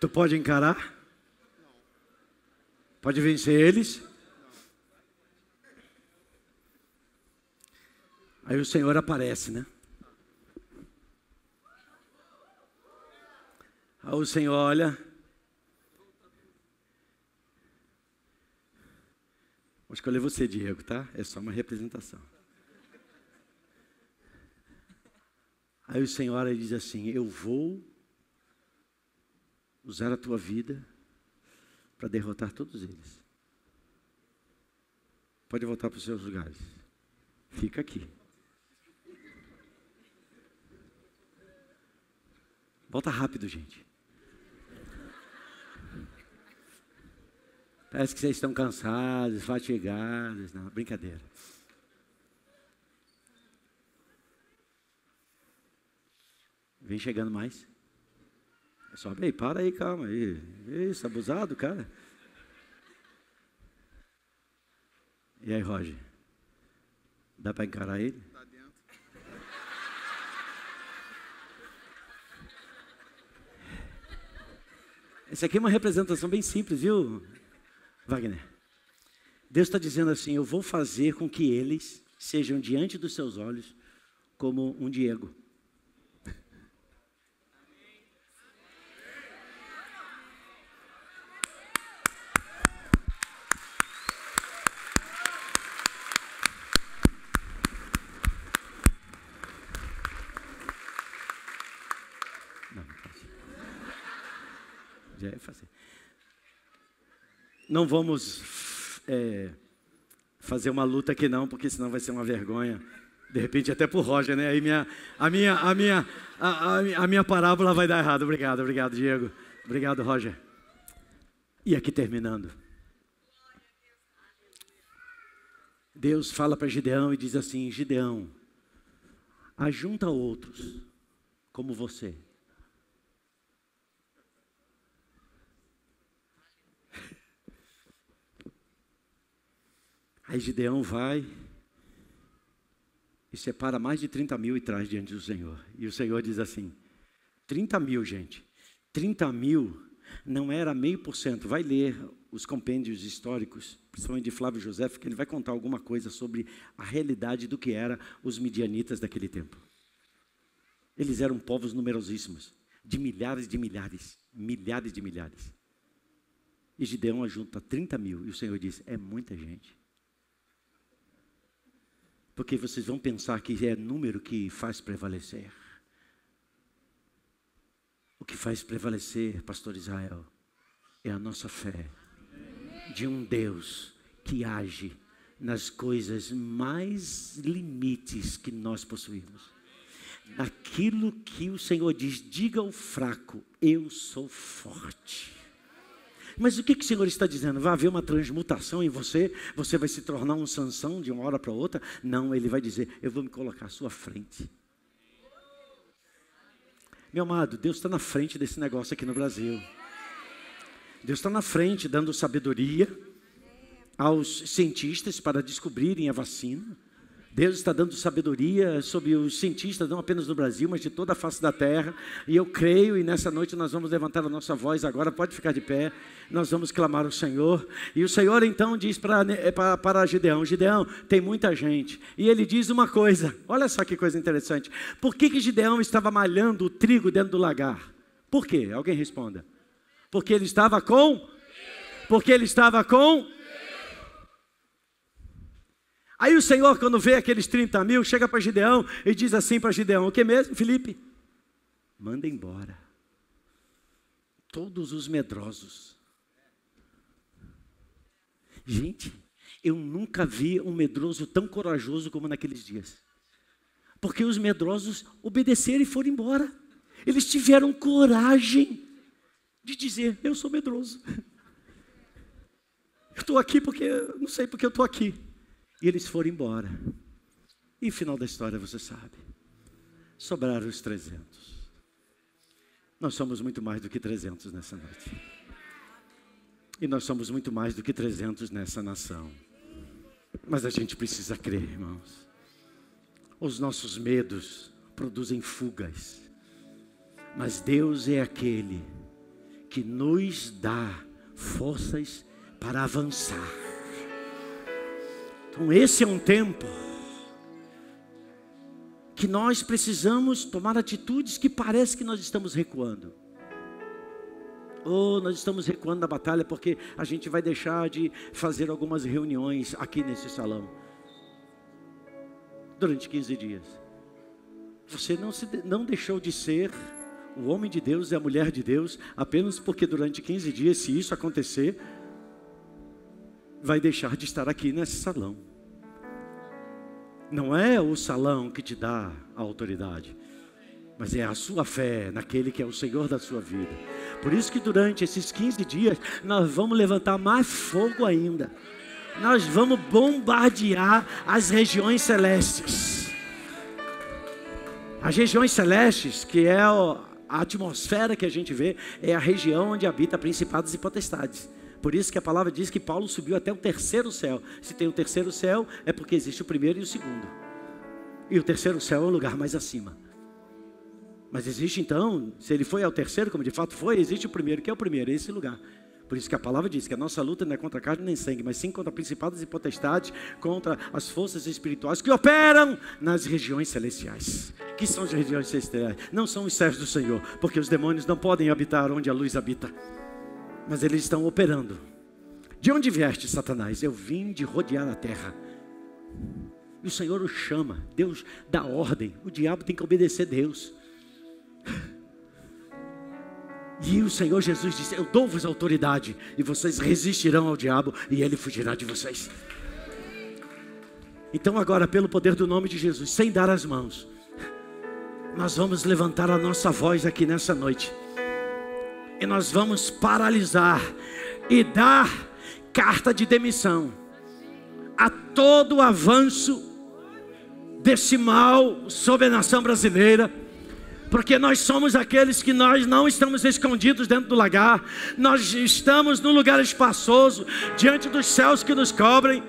Tu pode encarar? Pode vencer eles? Aí o Senhor aparece, né? Aí o Senhor olha. Vou escolher você, Diego, tá? É só uma representação. Aí o Senhor olha e diz assim: eu vou usar a tua vida para derrotar todos eles. Pode voltar para os seus lugares. Fica aqui. Volta rápido, gente. Parece que vocês estão cansados, fatigados. Não, brincadeira. Vem chegando mais. Sobe aí, para aí, calma aí. Isso, abusado, cara. E aí, Roger? Dá para encarar ele? Tá dentro. Essa aqui é uma representação bem simples, viu, Wagner? Deus está dizendo assim: eu vou fazer com que eles sejam diante dos seus olhos como um Diego. Já ia fazer. Não vamos fazer uma luta aqui não, porque senão vai ser uma vergonha. De repente até pro Roger, né? Aí a minha parábola vai dar errado. Obrigado, Diego. Obrigado, Roger. E aqui terminando. Deus fala para Gideão e diz assim: Gideão, ajunta outros como você. Aí Gideão vai e separa mais de 30 mil e traz diante do Senhor. E o Senhor diz assim: 30 mil, gente. 30 mil não era 0,5%. Vai ler os compêndios históricos, principalmente de Flávio José, que ele vai contar alguma coisa sobre a realidade do que eram os midianitas daquele tempo. Eles eram povos numerosíssimos, de milhares de milhares, milhares de milhares. E Gideão ajunta 30 mil. E o Senhor diz: é muita gente. Porque vocês vão pensar que é número que faz prevalecer. O que faz prevalecer, pastor Israel, é a nossa fé de um Deus que age nas coisas mais limites que nós possuímos. Naquilo que o Senhor diz: diga ao fraco, eu sou forte. Mas o que o Senhor está dizendo? Vai haver uma transmutação em você? Você vai se tornar um Sansão de uma hora para outra? Não, Ele vai dizer: eu vou me colocar à sua frente. Meu amado, Deus está na frente desse negócio aqui no Brasil. Deus está na frente dando sabedoria aos cientistas para descobrirem a vacina. Deus está dando sabedoria sobre os cientistas, não apenas do Brasil, mas de toda a face da terra. E eu creio, e nessa noite nós vamos levantar a nossa voz agora, pode ficar de pé, nós vamos clamar ao Senhor. E o Senhor então diz para Gideão: Gideão, tem muita gente. E ele diz uma coisa, olha só que coisa interessante. Por que Gideão estava malhando o trigo dentro do lagar? Por quê? Alguém responda. Porque ele estava com? Porque ele estava com? Aí o Senhor, quando vê aqueles 30 mil, chega para Gideão e diz assim para Gideão: o que mesmo, Felipe? Manda embora todos os medrosos. Gente, eu nunca vi um medroso tão corajoso como naqueles dias. Porque os medrosos obedeceram e foram embora. Eles tiveram coragem de dizer: eu sou medroso. Eu estou aqui porque, não sei porque eu estou aqui. E eles foram embora. E o final da história você sabe. Sobraram os 300. Nós somos muito mais do que 300 nessa noite. E nós somos muito mais do que 300 nessa nação. Mas a gente precisa crer, irmãos. Os nossos medos produzem fugas. Mas Deus é aquele que nos dá forças para avançar. Então esse é um tempo que nós precisamos tomar atitudes que parece que nós estamos recuando. Ou nós estamos recuando da batalha porque a gente vai deixar de fazer algumas reuniões aqui nesse salão. Durante 15 dias. Você não deixou de ser o homem de Deus e a mulher de Deus apenas porque durante 15 dias, se isso acontecer, vai deixar de estar aqui nesse salão. Não é o salão que te dá a autoridade, mas é a sua fé naquele que é o Senhor da sua vida. Por isso que durante esses 15 dias, nós vamos levantar mais fogo ainda. Nós vamos bombardear as regiões celestes. As regiões celestes, que é a atmosfera que a gente vê, é a região onde habita principados e potestades. Por isso que a palavra diz que Paulo subiu até o terceiro céu. Se tem o terceiro céu, é porque existe o primeiro e o segundo. E o terceiro céu é um lugar mais acima. Mas existe então, se ele foi ao terceiro, como de fato foi, existe o primeiro, que é o primeiro, esse lugar. Por isso que a palavra diz que a nossa luta não é contra carne nem sangue, mas sim contra principados e potestades, contra as forças espirituais que operam nas regiões celestiais. Que são as regiões celestiais? Não são os céus do Senhor, porque os demônios não podem habitar onde a luz habita. Mas eles estão operando. De onde vieste, Satanás? Eu vim de rodear a terra. E o Senhor o chama. Deus dá ordem. O diabo tem que obedecer a Deus. E o Senhor Jesus disse: eu dou-vos autoridade, e vocês resistirão ao diabo, e ele fugirá de vocês. Então agora, pelo poder do nome de Jesus, sem dar as mãos, nós vamos levantar a nossa voz aqui nessa noite. E nós vamos paralisar e dar carta de demissão a todo o avanço desse mal sobre a nação brasileira. Porque nós somos aqueles que nós não estamos escondidos dentro do lagar. Nós estamos num lugar espaçoso, diante dos céus que nos cobrem.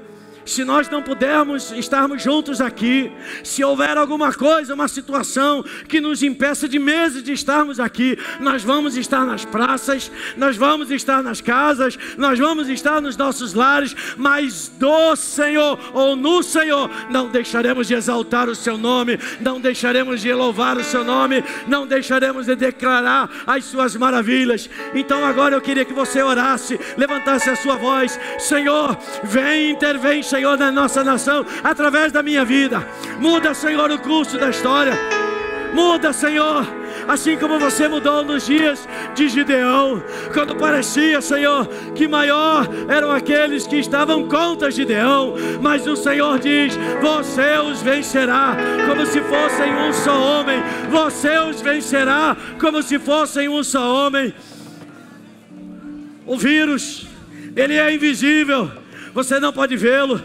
Se nós não pudermos estarmos juntos aqui, se houver alguma coisa, uma situação que nos impeça de meses de estarmos aqui, nós vamos estar nas praças, nós vamos estar nas casas, nós vamos estar nos nossos lares, mas do Senhor ou no Senhor não deixaremos de exaltar o seu nome, não deixaremos de louvar o seu nome, não deixaremos de declarar as suas maravilhas. Então agora eu queria que você orasse, levantasse a sua voz: Senhor, intervém, Senhor, na nossa nação, através da minha vida. Muda, Senhor, o curso da história. Muda, Senhor, assim como você mudou nos dias de Gideão, quando parecia, Senhor, que maior eram aqueles que estavam contra Gideão, mas o Senhor diz: você os vencerá como se fossem um só homem. Você os vencerá como se fossem um só homem. O vírus, ele é invisível, você não pode vê-lo.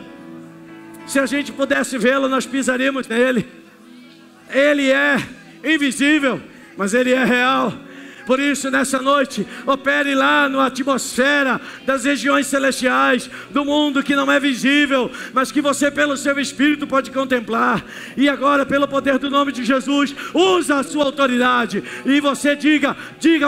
Se a gente pudesse vê-lo, nós pisaríamos nele. Ele é invisível, mas ele é real. Por isso, nessa noite, opere lá na atmosfera das regiões celestiais, do mundo que não é visível, mas que você, pelo seu Espírito, pode contemplar. E agora, pelo poder do nome de Jesus, usa a sua autoridade. E você diga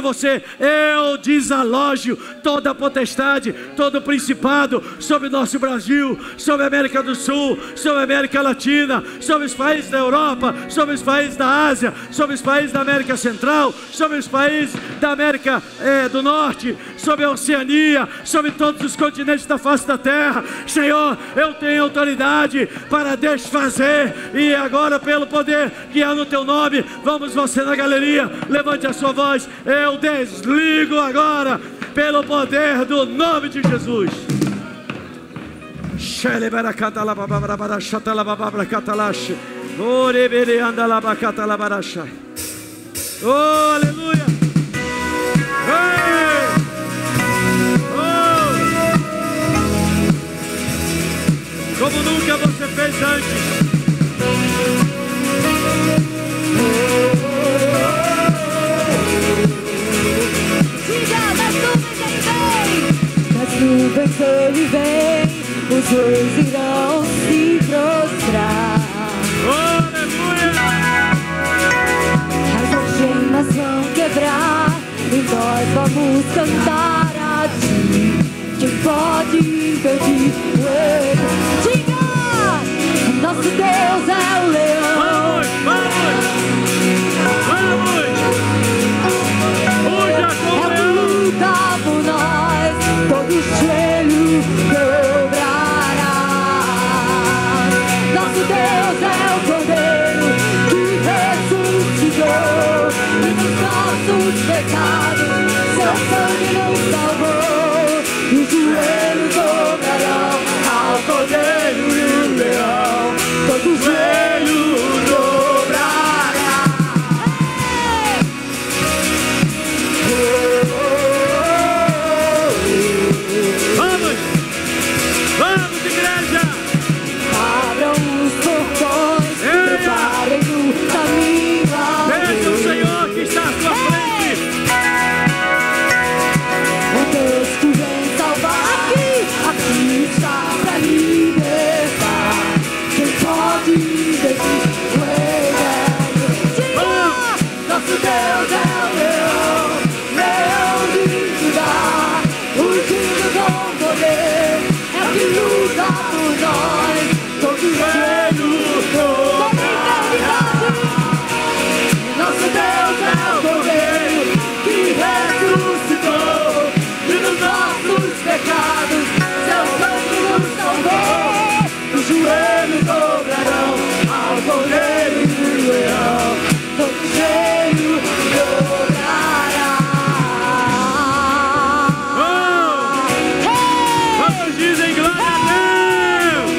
você: eu desalojo toda a potestade, todo o principado sobre o nosso Brasil, sobre a América do Sul, sobre a América Latina, sobre os países da Europa, sobre os países da Ásia, sobre os países da América Central, sobre os países da América do Norte, sobre a Oceania, sobre todos os continentes da face da terra. Senhor, eu tenho autoridade para desfazer. E agora, pelo poder que há no teu nome, vamos, você na galeria, levante a sua voz: eu desligo agora, pelo poder do nome de Jesus. Oh, aleluia! Como nunca você fez antes. Das nuvens ele vem, os reis irão se prostrar. Aleluia! As algemas vão quebrar e nós vamos cantar a ti. Quem pode impedir o erro? Diga! Nosso Deus é o leão. Vamos! Uja com o leão! Luta por nós, todo joelho dobrará. Nosso Deus é o Cordeiro que ressuscitou, e dos nossos pecados seu sangue nos salvou. E os joelhos dobrarão ao Cordeiro e o leão, todo joelho dobrará. Vamos, igreja! Abram os portões, preparem o caminho ao Veja o Senhor que está à sua frente. O Deus que vem salvar aqui está pra libertar. Quem pode impedir o eterno? Diga! Nosso Deus é o leão, leão de Judá, ungido com poder, é o que luta por nós, todo joelho dobrará. Nosso Deus é o Cordeiro que ressuscitou, e dos nossos pecados seu sangue nos salvou. Os joelhos dobrarão ao Cordeiro e ao leão, todo joelho dobrará. Vamos, dizem glória a Deus!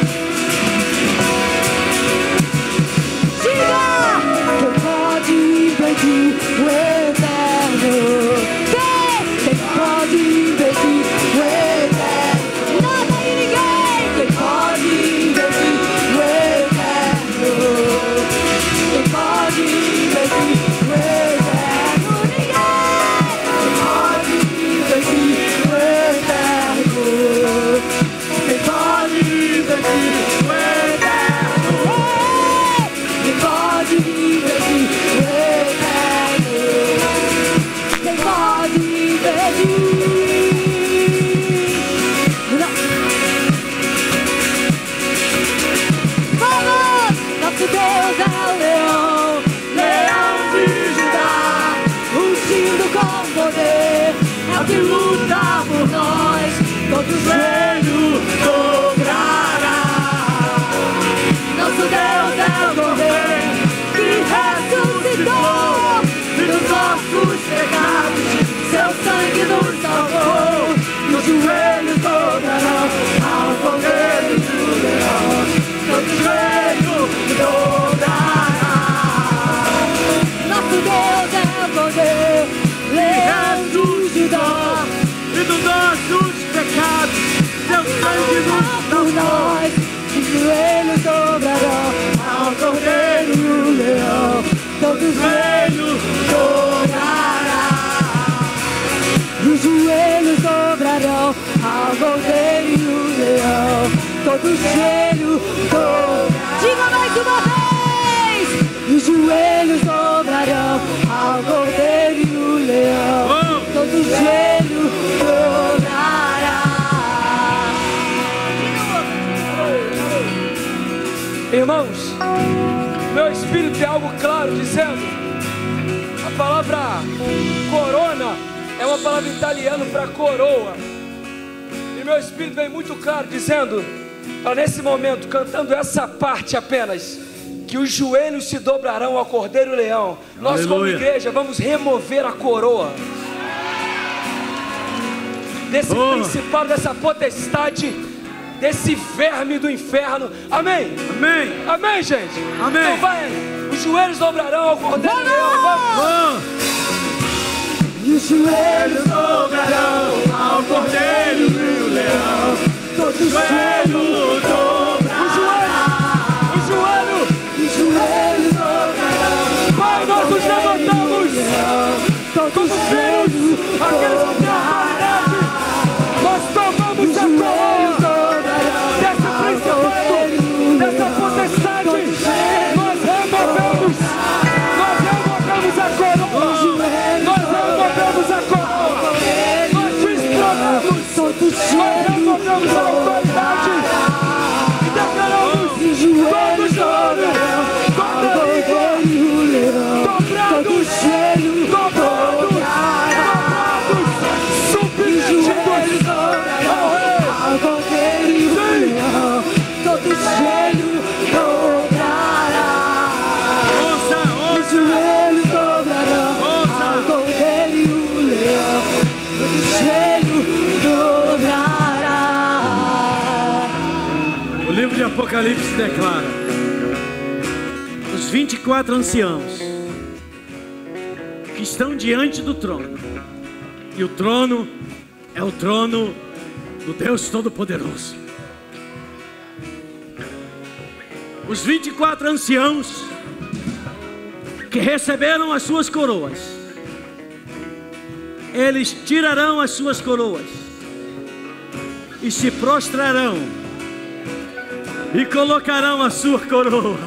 Diga! Quem pode impedir o eterno? Quem pode impedir o eterno? Nada e ninguém! Quem pode impedir o eterno? Quem pode impedir o eterno? Ninguém! Quem pode impedir o eterno? Quem pode impedir o eterno? Quem pode impedir o eterno? Quem pode impedir? Não. Vamos! Nosso Deus é o leão, leão de Judá, ungido com poder, é o que luta por nós, todo joelho dobrará. Nosso Deus é o Cordeiro que ressuscitou, e dos nossos pecados seu sangue nos salvou. E os joelhos dobrarão ao Cordeiro e ao leão, todo joelho dobrará. Nosso Deus é o Cordeiro, leão de Judá, E dos nossos pecados os joelhos dobrarão ao Cordeiro e o Leão. Todo joelho dobrará. Diga mais uma vez. Os joelhos dobrarão ao Cordeiro e o Leão. Todo joelho dobrará. Irmãos, meu espírito tem algo claro dizendo: a palavra corona é uma palavra italiana para coroa. E meu espírito vem muito claro dizendo, para nesse momento, cantando essa parte apenas, que os joelhos se dobrarão ao Cordeiro e Leão. Nós, como igreja, vamos remover a coroa desse principado, dessa potestade, desse verme do inferno. Amém? Amém. Amém, gente? Amém. Então vai, os joelhos dobrarão ao Cordeiro e Leão. Vamos. E os joelhos dobrarão ao Cordeiro e o Leão. Todo joelho dobrará. O joelho dobrarão. Pai, nós nos levantamos. Todos os filhos, aqueles que têm autoridade, nós tomamos a coroa desse principado, dessa potestade. Nós removemos a coroa. Nós removemos a coroa. Nós destronamos. Nós removemos a autoridade. E declaramos todos dobrados, submetidos ao Cordeiro e o Leão. Todo joelho dobrará. Os joelhos dobrarão ao Cordeiro e o Leão. Todo joelho dobrará. O livro de Apocalipse declara: os 24 anciãos que estão diante do trono, e o trono é o trono do Deus Todo-Poderoso. Os 24 anciãos que receberam as suas coroas, eles tirarão as suas coroas e se prostrarão e colocarão a sua coroa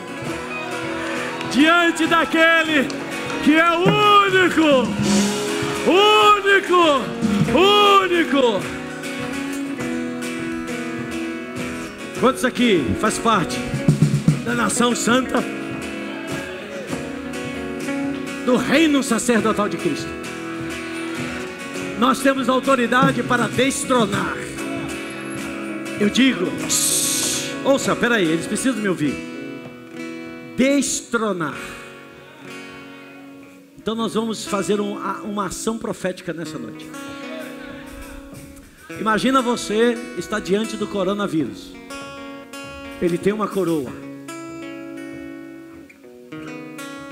diante daquele que é único. Quantos aqui faz parte da nação santa, do reino sacerdotal de Cristo? Nós temos autoridade para destronar. Eu digo, ouça, peraí, eles precisam me ouvir. Destronar. Então nós vamos fazer uma ação profética nessa noite. Imagina você está diante do coronavírus. Ele tem uma coroa.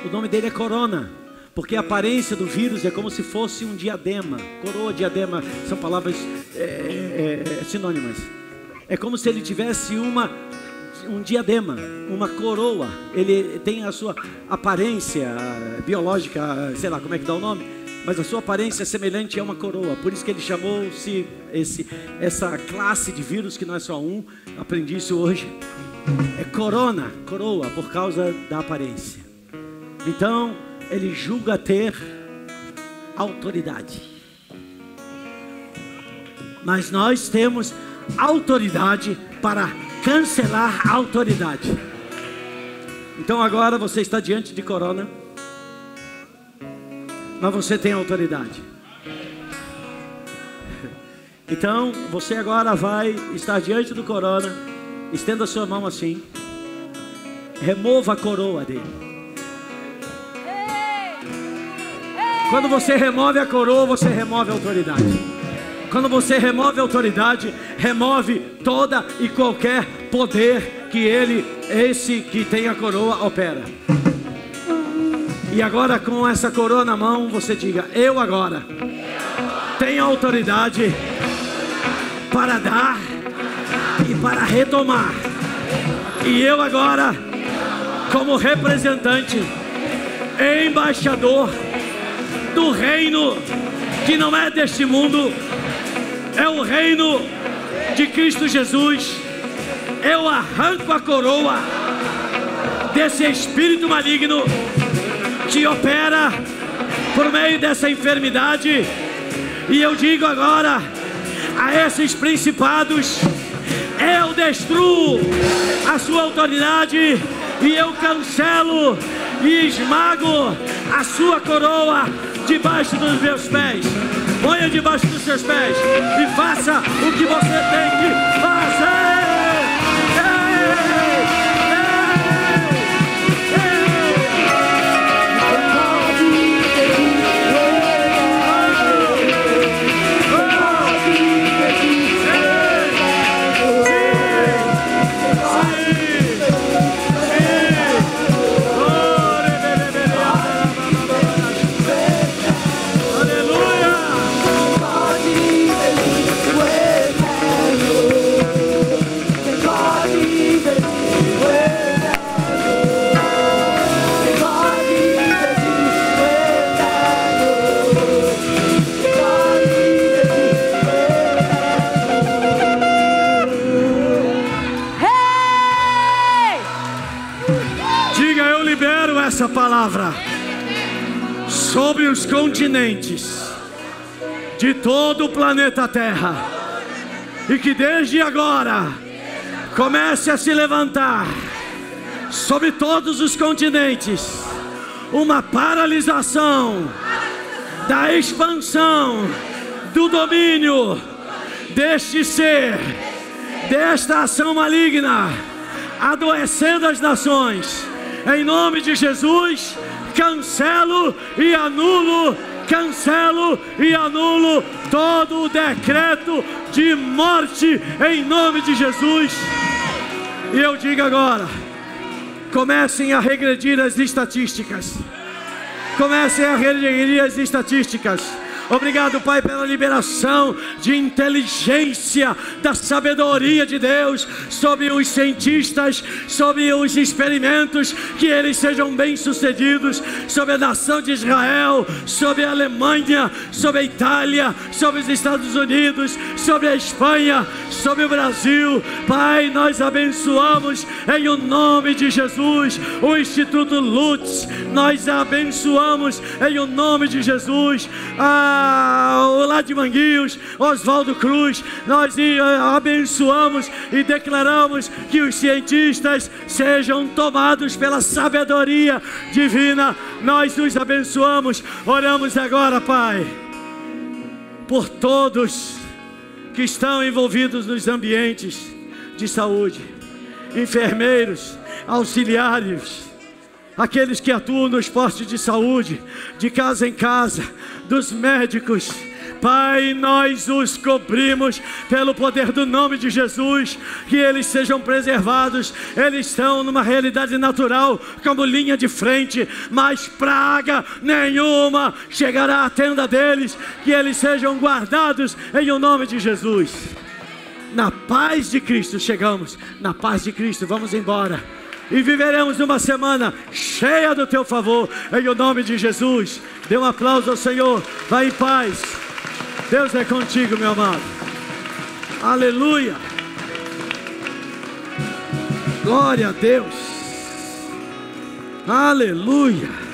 O nome dele é corona, porque a aparência do vírus é como se fosse um diadema. Coroa, diadema, são palavras sinônimas. É como se ele tivesse um diadema, uma coroa. Ele tem a sua aparência biológica, sei lá como é que dá o nome, mas a sua aparência é semelhante a uma coroa. Por isso que ele chamou-se essa classe de vírus, que não é só um, aprendi isso hoje, é coroa, por causa da aparência. Então ele julga ter autoridade, mas nós temos autoridade para cancelar a autoridade. Então agora você está diante de corona, mas você tem autoridade. Então você agora vai estar diante do corona. Estenda a sua mão assim. Remova a coroa dele. Quando você remove a coroa, você remove a autoridade. Quando você remove a autoridade, remove toda e qualquer poder que esse que tem a coroa, opera. E agora, com essa coroa na mão, você diga: eu agora tenho autoridade para dar e para retomar. E eu agora, como representante, embaixador do reino que não é deste mundo, é o reino de Cristo Jesus. Eu arranco a coroa desse espírito maligno que opera por meio dessa enfermidade, e eu digo agora a esses principados: eu destruo a sua autoridade, e eu cancelo e esmago a sua coroa debaixo dos meus pés. Ponha debaixo dos seus pés e faça o que você tem que fazer. Essa palavra sobre os continentes de todo o planeta Terra, e que desde agora comece a se levantar sobre todos os continentes uma paralisação da expansão do domínio deste ser, desta ação maligna adoecendo as nações. Em nome de Jesus, cancelo e anulo todo o decreto de morte em nome de Jesus. E eu digo agora: comecem a regredir as estatísticas. Comecem a regredir as estatísticas. Obrigado, Pai, pela liberação de inteligência, da sabedoria de Deus sobre os cientistas, sobre os experimentos, que eles sejam bem-sucedidos, sobre a nação de Israel, sobre a Alemanha, sobre a Itália, sobre os Estados Unidos, sobre a Espanha, sobre o Brasil. Pai, nós abençoamos em o nome de Jesus o Instituto Lutz, nós abençoamos em o nome de Jesus o lá de Manguinhos, Oswaldo Cruz. Nós abençoamos e declaramos que os cientistas sejam tomados pela sabedoria divina. Nós os abençoamos. Oramos agora, Pai, por todos que estão envolvidos nos ambientes de saúde, enfermeiros, auxiliares, aqueles que atuam nos postos de saúde, de casa em casa, dos médicos. Pai, nós os cobrimos pelo poder do nome de Jesus, que eles sejam preservados. Eles estão numa realidade natural como linha de frente, mas praga nenhuma chegará à tenda deles, que eles sejam guardados em o nome de Jesus. Na paz de Cristo chegamos, na paz de Cristo vamos embora, e viveremos uma semana cheia do teu favor, em o nome de Jesus. Dê um aplauso ao Senhor. Vai em paz. Deus é contigo, meu amado. Aleluia. Glória a Deus. Aleluia.